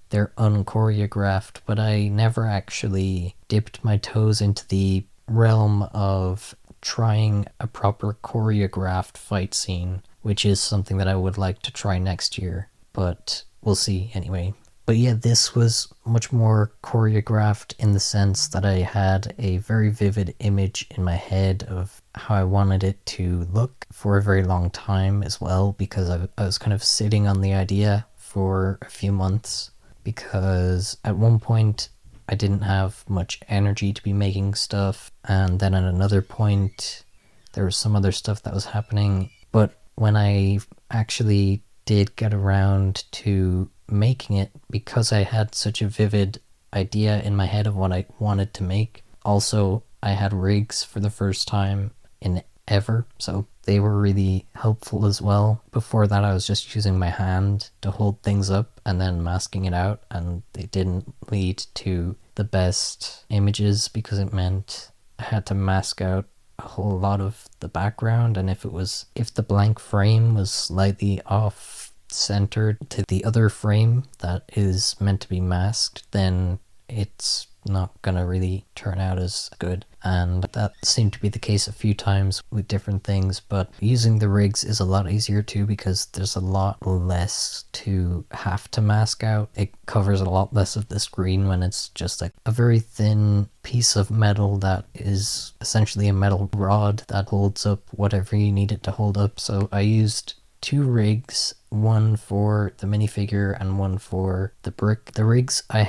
they're unchoreographed, but I never actually dipped my toes into the realm of trying a proper choreographed fight scene, which is something that I would like to try next year, but we'll see anyway. But yeah, this was much more choreographed in the sense that I had a very vivid image in my head of how I wanted it to look for a very long time as well, because I was kind of sitting on the idea for a few months, because at one point I didn't have much energy to be making stuff, and then at another point there was some other stuff that was happening. But when I actually did get around to making it, because I had such a vivid idea in my head of what I wanted to make, also I had rigs for the first time in ever, so they were really helpful as well. Before that I was just using my hand to hold things up and then masking it out, and it didn't lead to the best images because it meant I had to mask out a whole lot of the background, and if the blank frame was slightly off centered to the other frame that is meant to be masked, then it's not gonna really turn out as good. And that seemed to be the case a few times with different things, but using the rigs is a lot easier too, because there's a lot less to have to mask out. It covers a lot less of the screen when it's just like a very thin piece of metal that is essentially a metal rod that holds up whatever you need it to hold up. So I used 2 rigs, one for the minifigure and one for the brick. The rigs I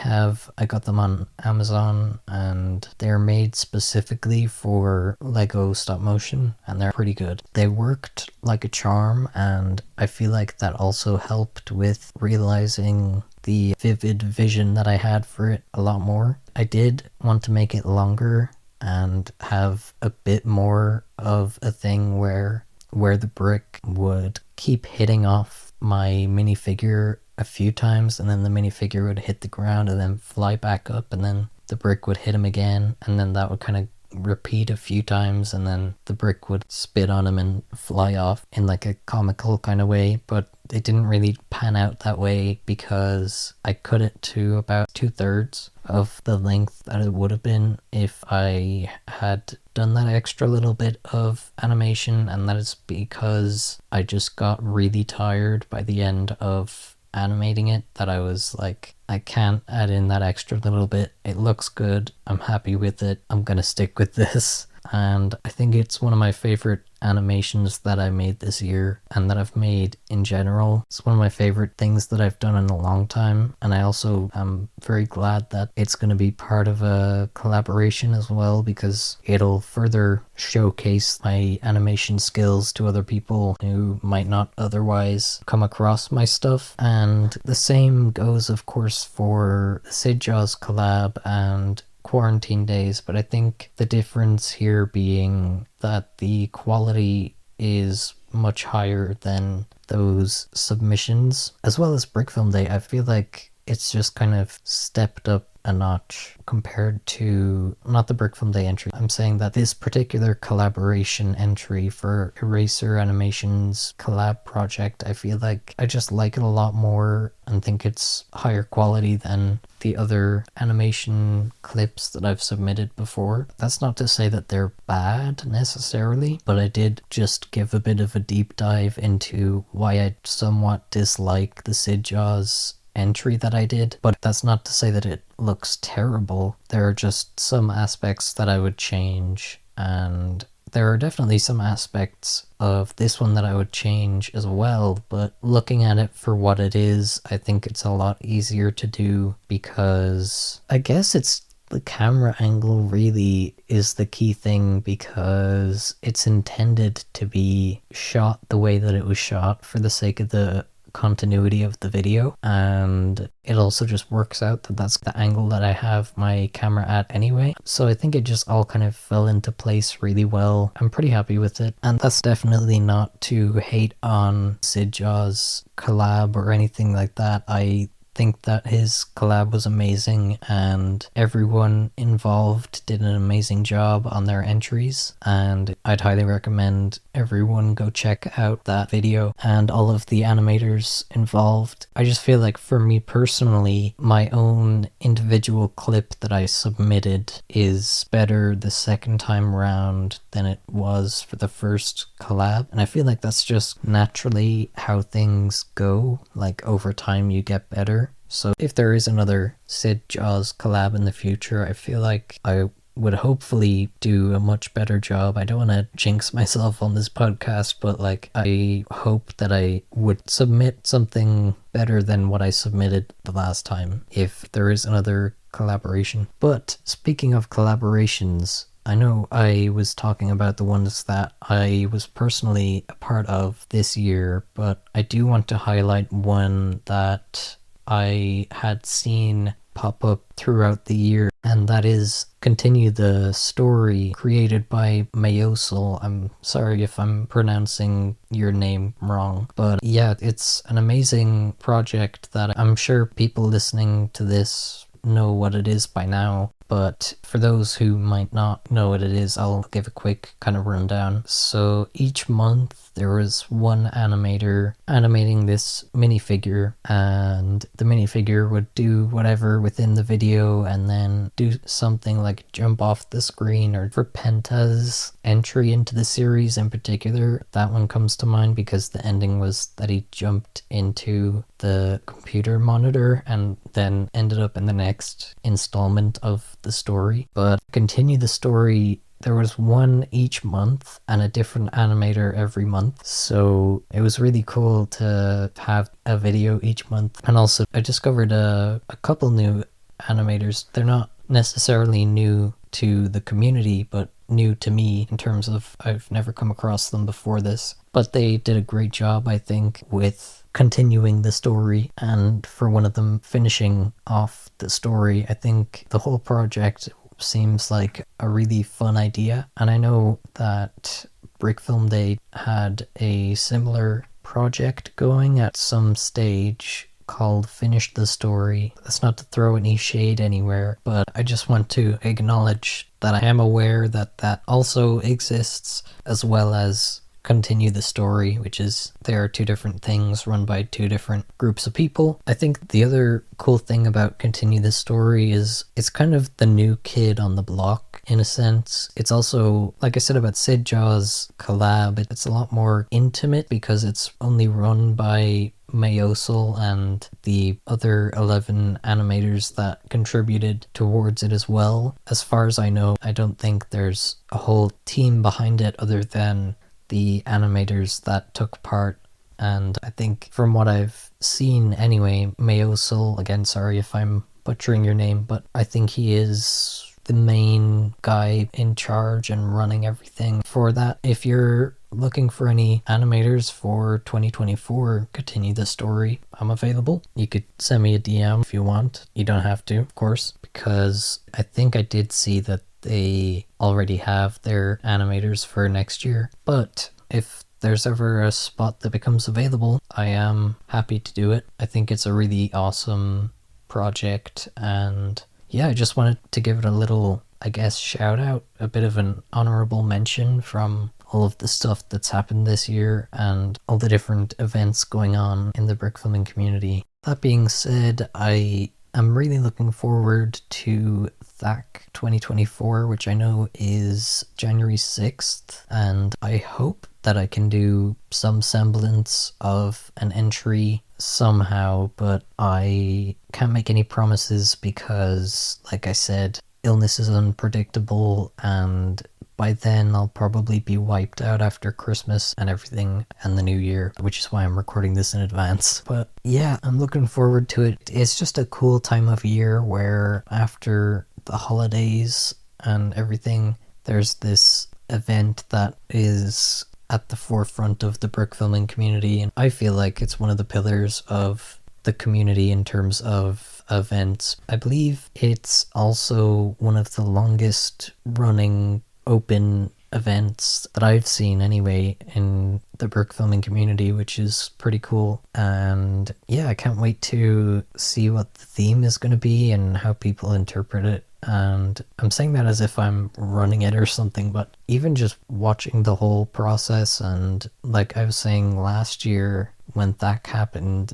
got them on Amazon, and they're made specifically for LEGO stop motion, and they're pretty good. They worked like a charm, and I feel like that also helped with realizing the vivid vision that I had for it a lot more. I did want to make it longer and have a bit more of a thing where the brick would keep hitting off my minifigure a few times, and then the minifigure would hit the ground and then fly back up, and then the brick would hit him again, and then that would kind of repeat a few times, and then the brick would spit on him and fly off in like a comical kind of way. But it didn't really pan out that way because I cut it to about 2/3 of the length that it would have been if I had done that extra little bit of animation, and that is because I just got really tired by the end of animating it, that I was like, I can't add in that extra little bit. It looks good, I'm happy with it, I'm gonna stick with this. And I think it's one of my favorite animations that I made this year, and that I've made in general. It's one of my favorite things that I've done in a long time, and I also am very glad that it's going to be part of a collaboration as well, because it'll further showcase my animation skills to other people who might not otherwise come across my stuff. And the same goes, of course, for the Sid Jaws collab and Quarantine Days, but I think the difference here being that the quality is much higher than those submissions, as well as Brickfilm Day. I feel like it's just kind of stepped up a notch compared to, not the Brickfilm Day entry, I'm saying that this particular collaboration entry for Eraser Animations collab project, I feel like I just like it a lot more and think it's higher quality than the other animation clips that I've submitted before. That's not to say that they're bad necessarily, but I did just give a bit of a deep dive into why I somewhat dislike the Sid Jaws entry that I did, but that's not to say that it looks terrible. There are just some aspects that I would change, and there are definitely some aspects of this one that I would change as well, but looking at it for what it is, I think it's a lot easier to do, because I guess it's the camera angle really is the key thing, because it's intended to be shot the way that it was shot for the sake of the continuity of the video, and it also just works out that that's the angle that I have my camera at anyway. So I think it just all kind of fell into place really well. I'm pretty happy with it, and that's definitely not to hate on Sid Jaw's collab or anything like that. I think that his collab was amazing and everyone involved did an amazing job on their entries, and I'd highly recommend everyone go check out that video and all of the animators involved. I just feel like for me personally, my own individual clip that I submitted is better the second time around than it was for the first collab, and I feel like that's just naturally how things go. Like over time you get better. So if there is another Sid Jaws collab in the future, I feel like I would hopefully do a much better job. I don't want to jinx myself on this podcast, but like I hope that I would submit something better than what I submitted the last time if there is another collaboration. But speaking of collaborations, I know I was talking about the ones that I was personally a part of this year, but I do want to highlight one that I had seen pop up throughout the year, and that is Continue the Story, created by Mayosel. I'm sorry if I'm pronouncing your name wrong, but yeah, it's an amazing project that I'm sure people listening to this know what it is by now. But for those who might not know what it is, I'll give a quick kind of rundown. So each month there was one animator animating this minifigure, and the minifigure would do whatever within the video and then do something like jump off the screen. Or for Penta's entry into the series in particular, that one comes to mind because the ending was that he jumped into the computer monitor and then ended up in the next installment of the story. But Continue the Story, there was one each month and a different animator every month, so it was really cool to have a video each month. And also I discovered a couple new animators. They're not necessarily new to the community, but new to me in terms of I've never come across them before this, but they did a great job, I think, with continuing the story, and for one of them finishing off the story. I think the whole project seems like a really fun idea, and I know that Brickfilm Day had a similar project going at some stage called Finish the Story. That's not to throw any shade anywhere, but I just want to acknowledge that I am aware that that also exists, as well as Continue the Story, which is, there are two different things run by two different groups of people. I think the other cool thing about Continue the Story is it's kind of the new kid on the block in a sense. It's also, like I said about Sid Jaw's collab, it's a lot more intimate because it's only run by Mayosel and the other 11 animators that contributed towards it as well. As far as I know, I don't think there's a whole team behind it other than the animators that took part. And I think from what I've seen anyway, Mayosel, again, sorry if I'm butchering your name, but I think he is the main guy in charge and running everything for that. If you're looking for any animators for 2024, Continue the Story, I'm available. You could send me a DM if you want. You don't have to, of course, because I think I did see that they already have their animators for next year. But if there's ever a spot that becomes available, I am happy to do it. I think it's a really awesome project, and yeah, I just wanted to give it a little, I guess, shout out, a bit of an honorable mention from all of the stuff that's happened this year and all the different events going on in the brickfilming community. That being said, I am really looking forward to THAC 2024, which I know is January 6th, and I hope that I can do some semblance of an entry somehow, but I can't make any promises because, like I said, illness is unpredictable, and by then I'll probably be wiped out after Christmas and everything and the new year, which is why I'm recording this in advance. But yeah, I'm looking forward to it. It's just a cool time of year where after the holidays and everything, there's this event that is at the forefront of the brickfilming community, and I feel like it's one of the pillars of the community in terms of events. I believe it's also one of the longest running open events that I've seen anyway in the brickfilming community, which is pretty cool. And yeah, I can't wait to see what the theme is going to be and how people interpret it. And I'm saying that as if I'm running it or something, but even just watching the whole process, and like I was saying last year when that happened,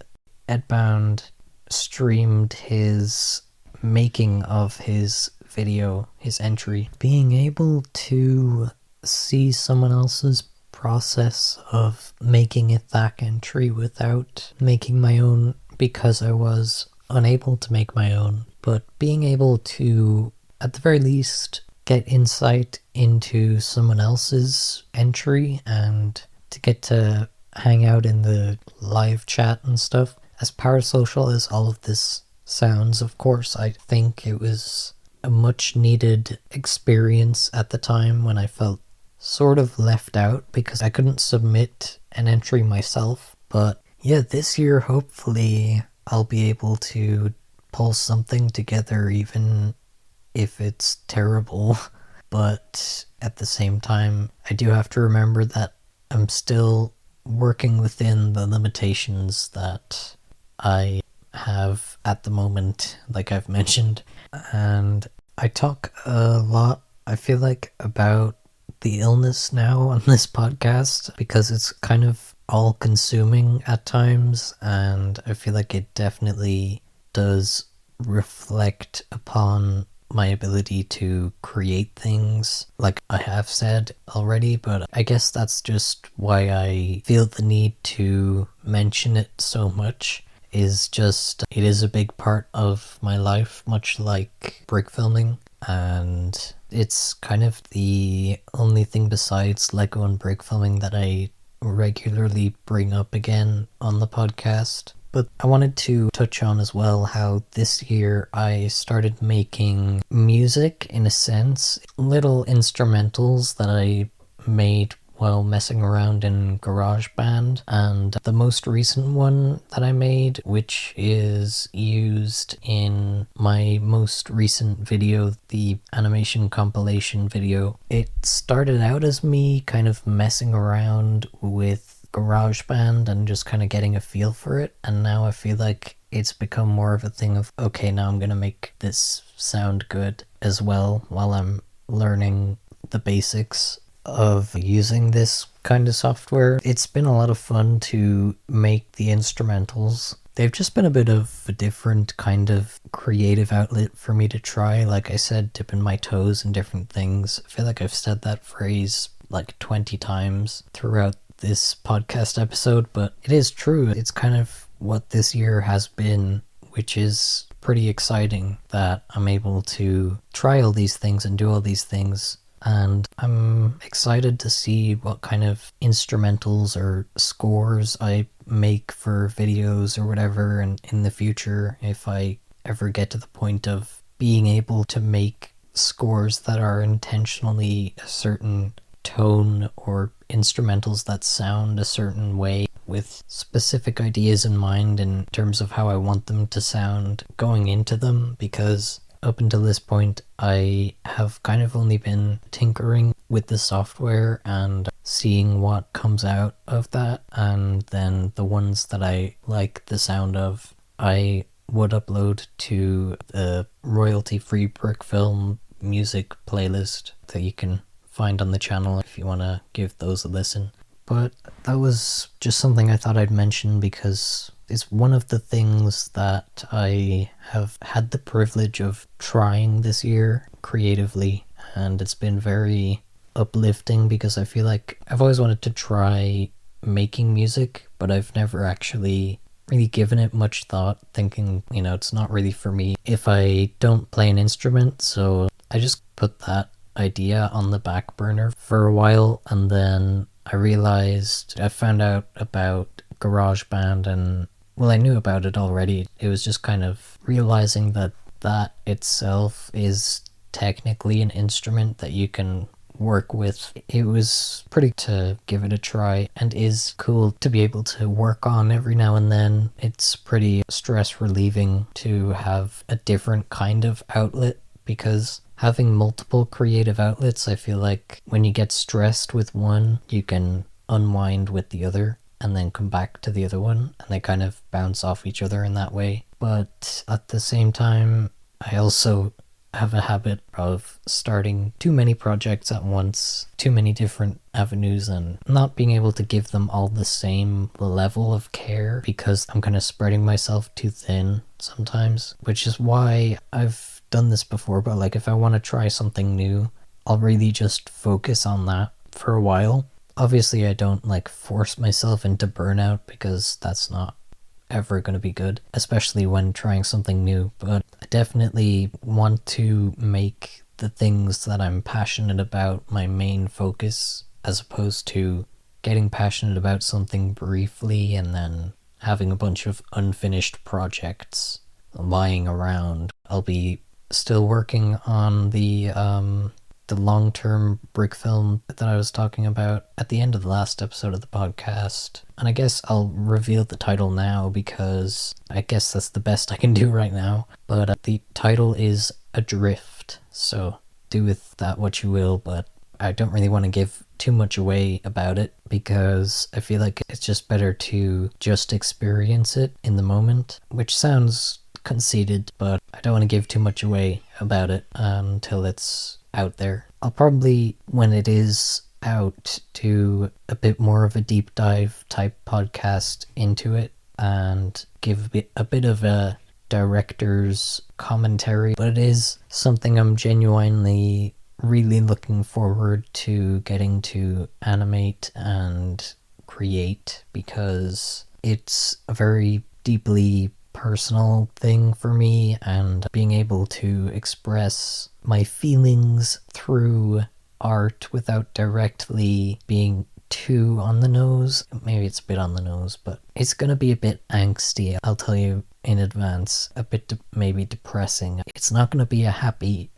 Edbound streamed his making of his video, his entry. Being able to see someone else's process of making a THAC entry without making my own, because I was unable to make my own, but being able to, at the very least, get insight into someone else's entry and to get to hang out in the live chat and stuff. As parasocial as all of this sounds, of course, I think it was a much needed experience at the time when I felt sort of left out because I couldn't submit an entry myself. But yeah, this year hopefully I'll be able to pull something together, even if it's terrible. But at the same time, I do have to remember that I'm still working within the limitations that I have at the moment, like I've mentioned. And I talk a lot, I feel like, about the illness now on this podcast because it's kind of all consuming at times, and I feel like it definitely does reflect upon my ability to create things, like I have said already, but I guess that's just why I feel the need to mention it so much. Is just, it is a big part of my life, much like brick filming, and it's kind of the only thing besides LEGO and brick filming that I regularly bring up again on the podcast. But I wanted to touch on as well how this year I started making music, in a sense, little instrumentals that I made while messing around in GarageBand, and the most recent one that I made, which is used in my most recent video, the animation compilation video, it started out as me kind of messing around with GarageBand and just kind of getting a feel for it, and now I feel like it's become more of a thing of, okay, now I'm gonna make this sound good as well while I'm learning the basics of using this kind of software. It's been a lot of fun to make the instrumentals. They've just been a bit of a different kind of creative outlet for me to try. Like I said, dipping my toes in different things. I feel like I've said that phrase like 20 times throughout this podcast episode, but it is true. It's kind of what this year has been, which is pretty exciting that I'm able to try all these things and do all these things. And I'm excited to see what kind of instrumentals or scores I make for videos or whatever, and in the future, if I ever get to the point of being able to make scores that are intentionally a certain tone or instrumentals that sound a certain way with specific ideas in mind in terms of how I want them to sound going into them, because up until this point, I have kind of only been tinkering with the software and seeing what comes out of that, and then the ones that I like the sound of, I would upload to the royalty-free brick film music playlist that you can find on the channel if you want to give those a listen. But that was just something I thought I'd mention because it's one of the things that I have had the privilege of trying this year creatively, and it's been very uplifting because I feel like I've always wanted to try making music, but I've never actually really given it much thought, thinking, it's not really for me if I don't play an instrument, so I just put that idea on the back burner for a while, and then I realized I found out about GarageBand, and well, I knew about it already. It was just kind of realizing that that itself is technically an instrument that you can work with. It was pretty to give it a try and is cool to be able to work on every now and then. It's pretty stress relieving to have a different kind of outlet, because having multiple creative outlets, I feel like when you get stressed with one, you can unwind with the other and then come back to the other one, and they kind of bounce off each other in that way. But at the same time, I also have a habit of starting too many projects at once, too many different avenues, and not being able to give them all the same level of care, because I'm kind of spreading myself too thin sometimes, which is why I've done this before, but like if I want to try something new, I'll really just focus on that for a while. Obviously, I don't like force myself into burnout, because that's not ever going to be good, especially when trying something new, but I definitely want to make the things that I'm passionate about my main focus, as opposed to getting passionate about something briefly and then having a bunch of unfinished projects lying around. I'll be still working on the long-term brick film that I was talking about at the end of the last episode of the podcast. And I guess I'll reveal the title now, because I guess that's the best I can do right now. But the title is Adrift, so do with that what you will, but I don't really want to give too much away about it, because I feel like it's just better to just experience it in the moment, which sounds conceited, but I don't want to give too much away about it until it's out there. I'll probably, when it is out, do a bit more of a deep dive type podcast into it and give a bit of a director's commentary, but it is something I'm genuinely really looking forward to getting to animate and create, because it's a very deeply personal thing for me, and being able to express my feelings through art without directly being too on the nose. Maybe it's a bit on the nose, but it's gonna be a bit angsty, I'll tell you in advance. A bit maybe depressing. It's not gonna be a happy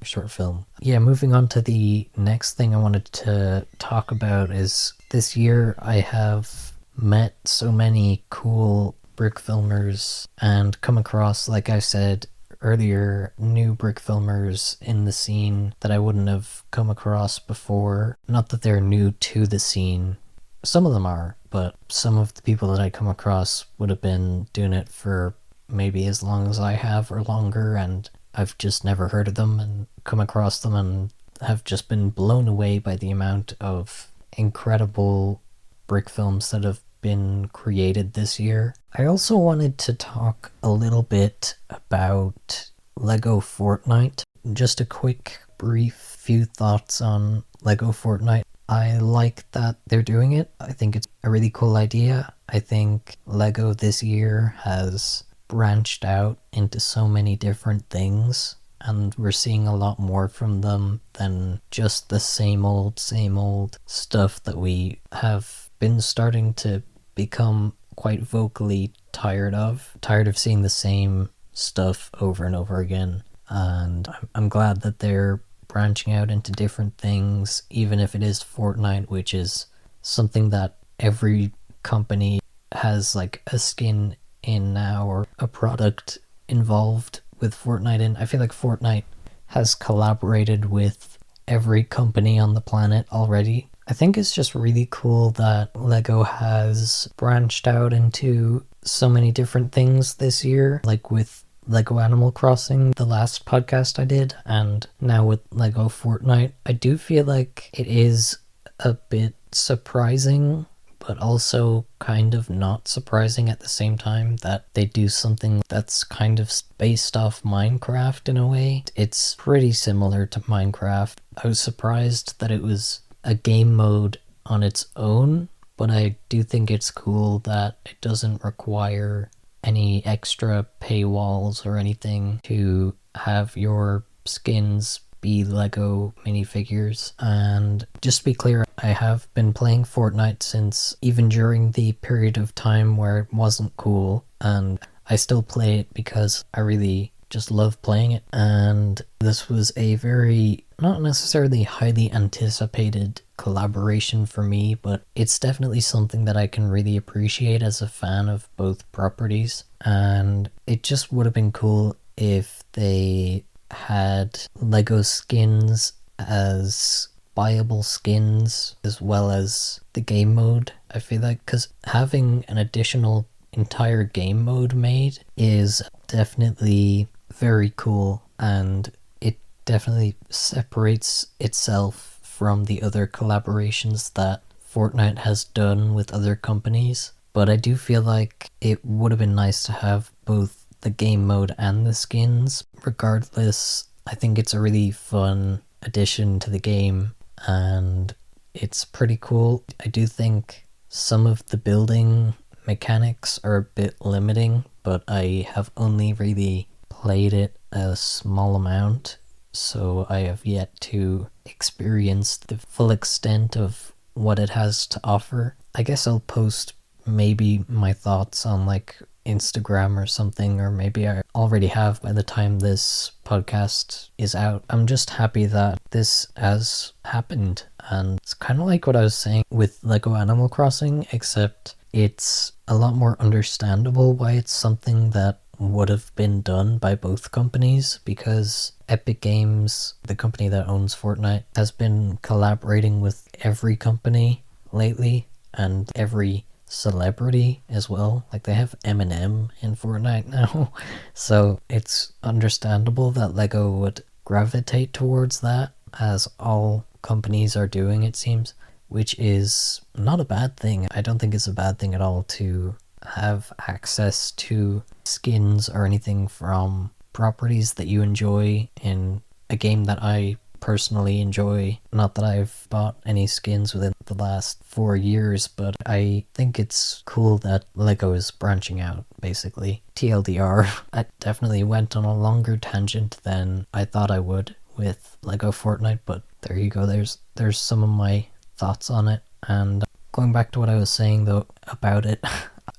short film. Yeah, moving on to the next thing I wanted to talk about is this year I have met so many cool brick filmers and come across, like I said earlier, new brick filmers in the scene that I wouldn't have come across before. Not that they're new to the scene, some of them are, but some of the people that I come across would have been doing it for maybe as long as I have or longer, and I've just never heard of them and come across them and have just been blown away by the amount of incredible brick films that have been created this year. I also wanted to talk a little bit about LEGO Fornite. Just a quick, brief few thoughts on LEGO Fornite. I like that they're doing it. I think it's a really cool idea. I think LEGO this year has branched out into so many different things, and we're seeing a lot more from them than just the same old stuff that we have been starting to become quite vocally tired of seeing the same stuff over and over again. And I'm glad that they're branching out into different things, even if it is Fortnite, which is something that every company has like a skin in now, or a product involved with Fortnite in. I feel like Fortnite has collaborated with every company on the planet already. I think it's just really cool that LEGO has branched out into so many different things this year, like with LEGO Animal Crossing, the last podcast I did, and now with LEGO Fortnite. I do feel like it is a bit surprising, but also kind of not surprising at the same time, that they do something that's kind of based off Minecraft in a way. It's pretty similar to Minecraft. I was surprised that it was a game mode on its own, but I do think it's cool that it doesn't require any extra paywalls or anything to have your skins be LEGO minifigures. And just to be clear, I have been playing Fortnite since even during the period of time where it wasn't cool, and I still play it because I really just love playing it. And this was a very not necessarily highly anticipated collaboration for me, but it's definitely something that I can really appreciate as a fan of both properties. And it just would have been cool if they had LEGO skins as buyable skins as well as the game mode. I feel like, because having an additional entire game mode made is definitely very cool, and it definitely separates itself from the other collaborations that Fortnite has done with other companies. But I do feel like it would have been nice to have both the game mode and the skins. Regardless, I think it's a really fun addition to the game, and it's pretty cool. I do think some of the building mechanics are a bit limiting, but I have only really played it a small amount, so I have yet to experience the full extent of what it has to offer. I guess I'll post maybe my thoughts on like Instagram or something, or maybe I already have by the time this podcast is out. I'm just happy that this has happened, and it's kind of like what I was saying with LEGO Animal Crossing, except it's a lot more understandable why it's something that would have been done by both companies, because Epic Games, the company that owns Fortnite, has been collaborating with every company lately, and every celebrity as well. Like, they have Eminem in Fortnite now. So it's understandable that LEGO would gravitate towards that, as all companies are doing, it seems, which is not a bad thing. I don't think it's a bad thing at all to have access to skins or anything from properties that you enjoy in a game that I personally enjoy. Not that I've bought any skins within the last 4 years, but I think it's cool that LEGO is branching out, basically. TLDR, I definitely went on a longer tangent than I thought I would with LEGO Fortnite, but there you go, there's some of my thoughts on it. And going back to what I was saying though about it,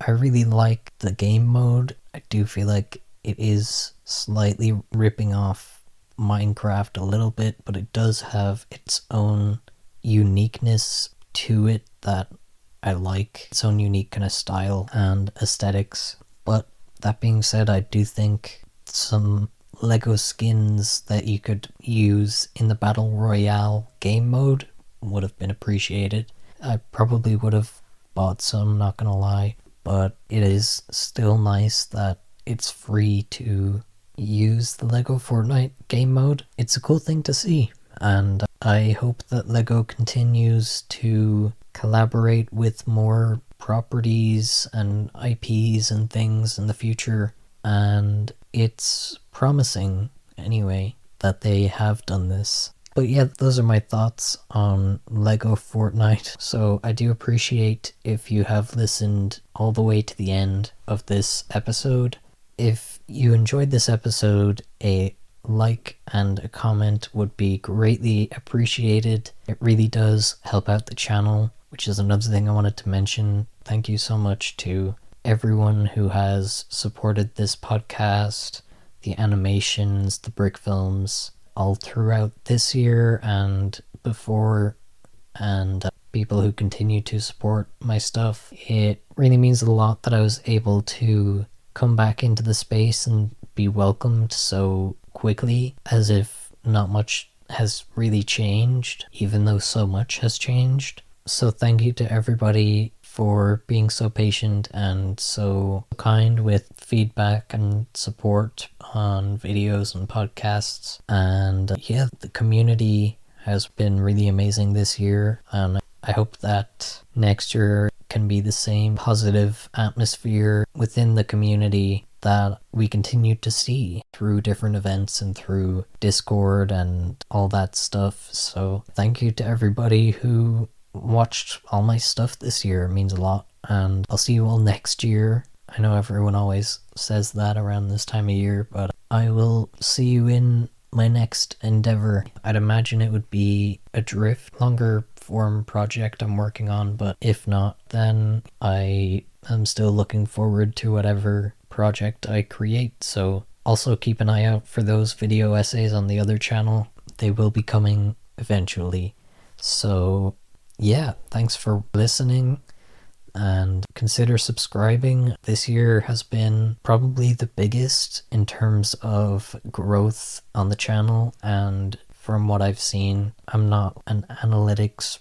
I really like the game mode. I do feel like it is slightly ripping off Minecraft a little bit, but it does have its own uniqueness to it that I like, its own unique kind of style and aesthetics. But that being said, I do think some LEGO skins that you could use in the Battle Royale game mode would have been appreciated. I probably would have bought some, not gonna lie, but it is still nice that it's free to use the LEGO Fortnite game mode. It's a cool thing to see, and I hope that LEGO continues to collaborate with more properties and IPs and things in the future, and it's promising anyway that they have done this. But yeah, those are my thoughts on LEGO Fortnite. So I do appreciate if you have listened all the way to the end of this episode. If you enjoyed this episode, a like and a comment would be greatly appreciated. It really does help out the channel, which is another thing I wanted to mention. Thank you so much to everyone who has supported this podcast, the animations, the brick films, all throughout this year and before, and people who continue to support my stuff. It really means a lot that I was able to come back into the space and be welcomed so quickly, as if not much has really changed, even though so much has changed. So thank you to everybody for being so patient and so kind with feedback and support on videos and podcasts. And yeah, the community has been really amazing this year, and I hope that next year can be the same positive atmosphere within the community that we continue to see through different events and through Discord and all that stuff. So thank you to everybody who watched all my stuff this year. It means a lot, and I'll see you all next year. I know everyone always says that around this time of year, but I will see you in my next endeavor. I'd imagine it would be a drift, longer form project I'm working on, but if not, then I am still looking forward to whatever project I create. So also keep an eye out for those video essays on the other channel. they will be coming eventually. So yeah, thanks for listening, and consider subscribing. This year has been probably the biggest in terms of growth on the channel, and from what I've seen, I'm not an analytics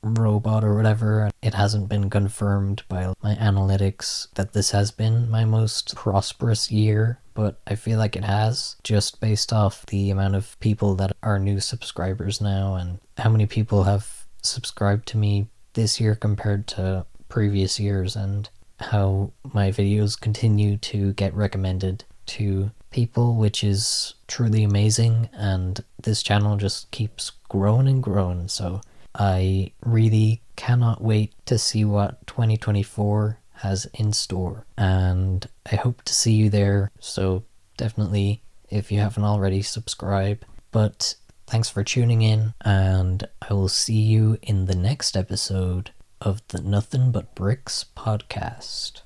robot or whatever. It hasn't been confirmed by my analytics that this has been my most prosperous year, but I feel like it has, just based off the amount of people that are new subscribers now and how many people have subscribed to me this year compared to previous years, and how my videos continue to get recommended to people, which is truly amazing, and this channel just keeps growing and growing. So I really cannot wait to see what 2024 has in store, and I hope to see you there. So definitely, if you haven't already, subscribe. But thanks for tuning in, and I will see you in the next episode of the Nothing But Bricks podcast.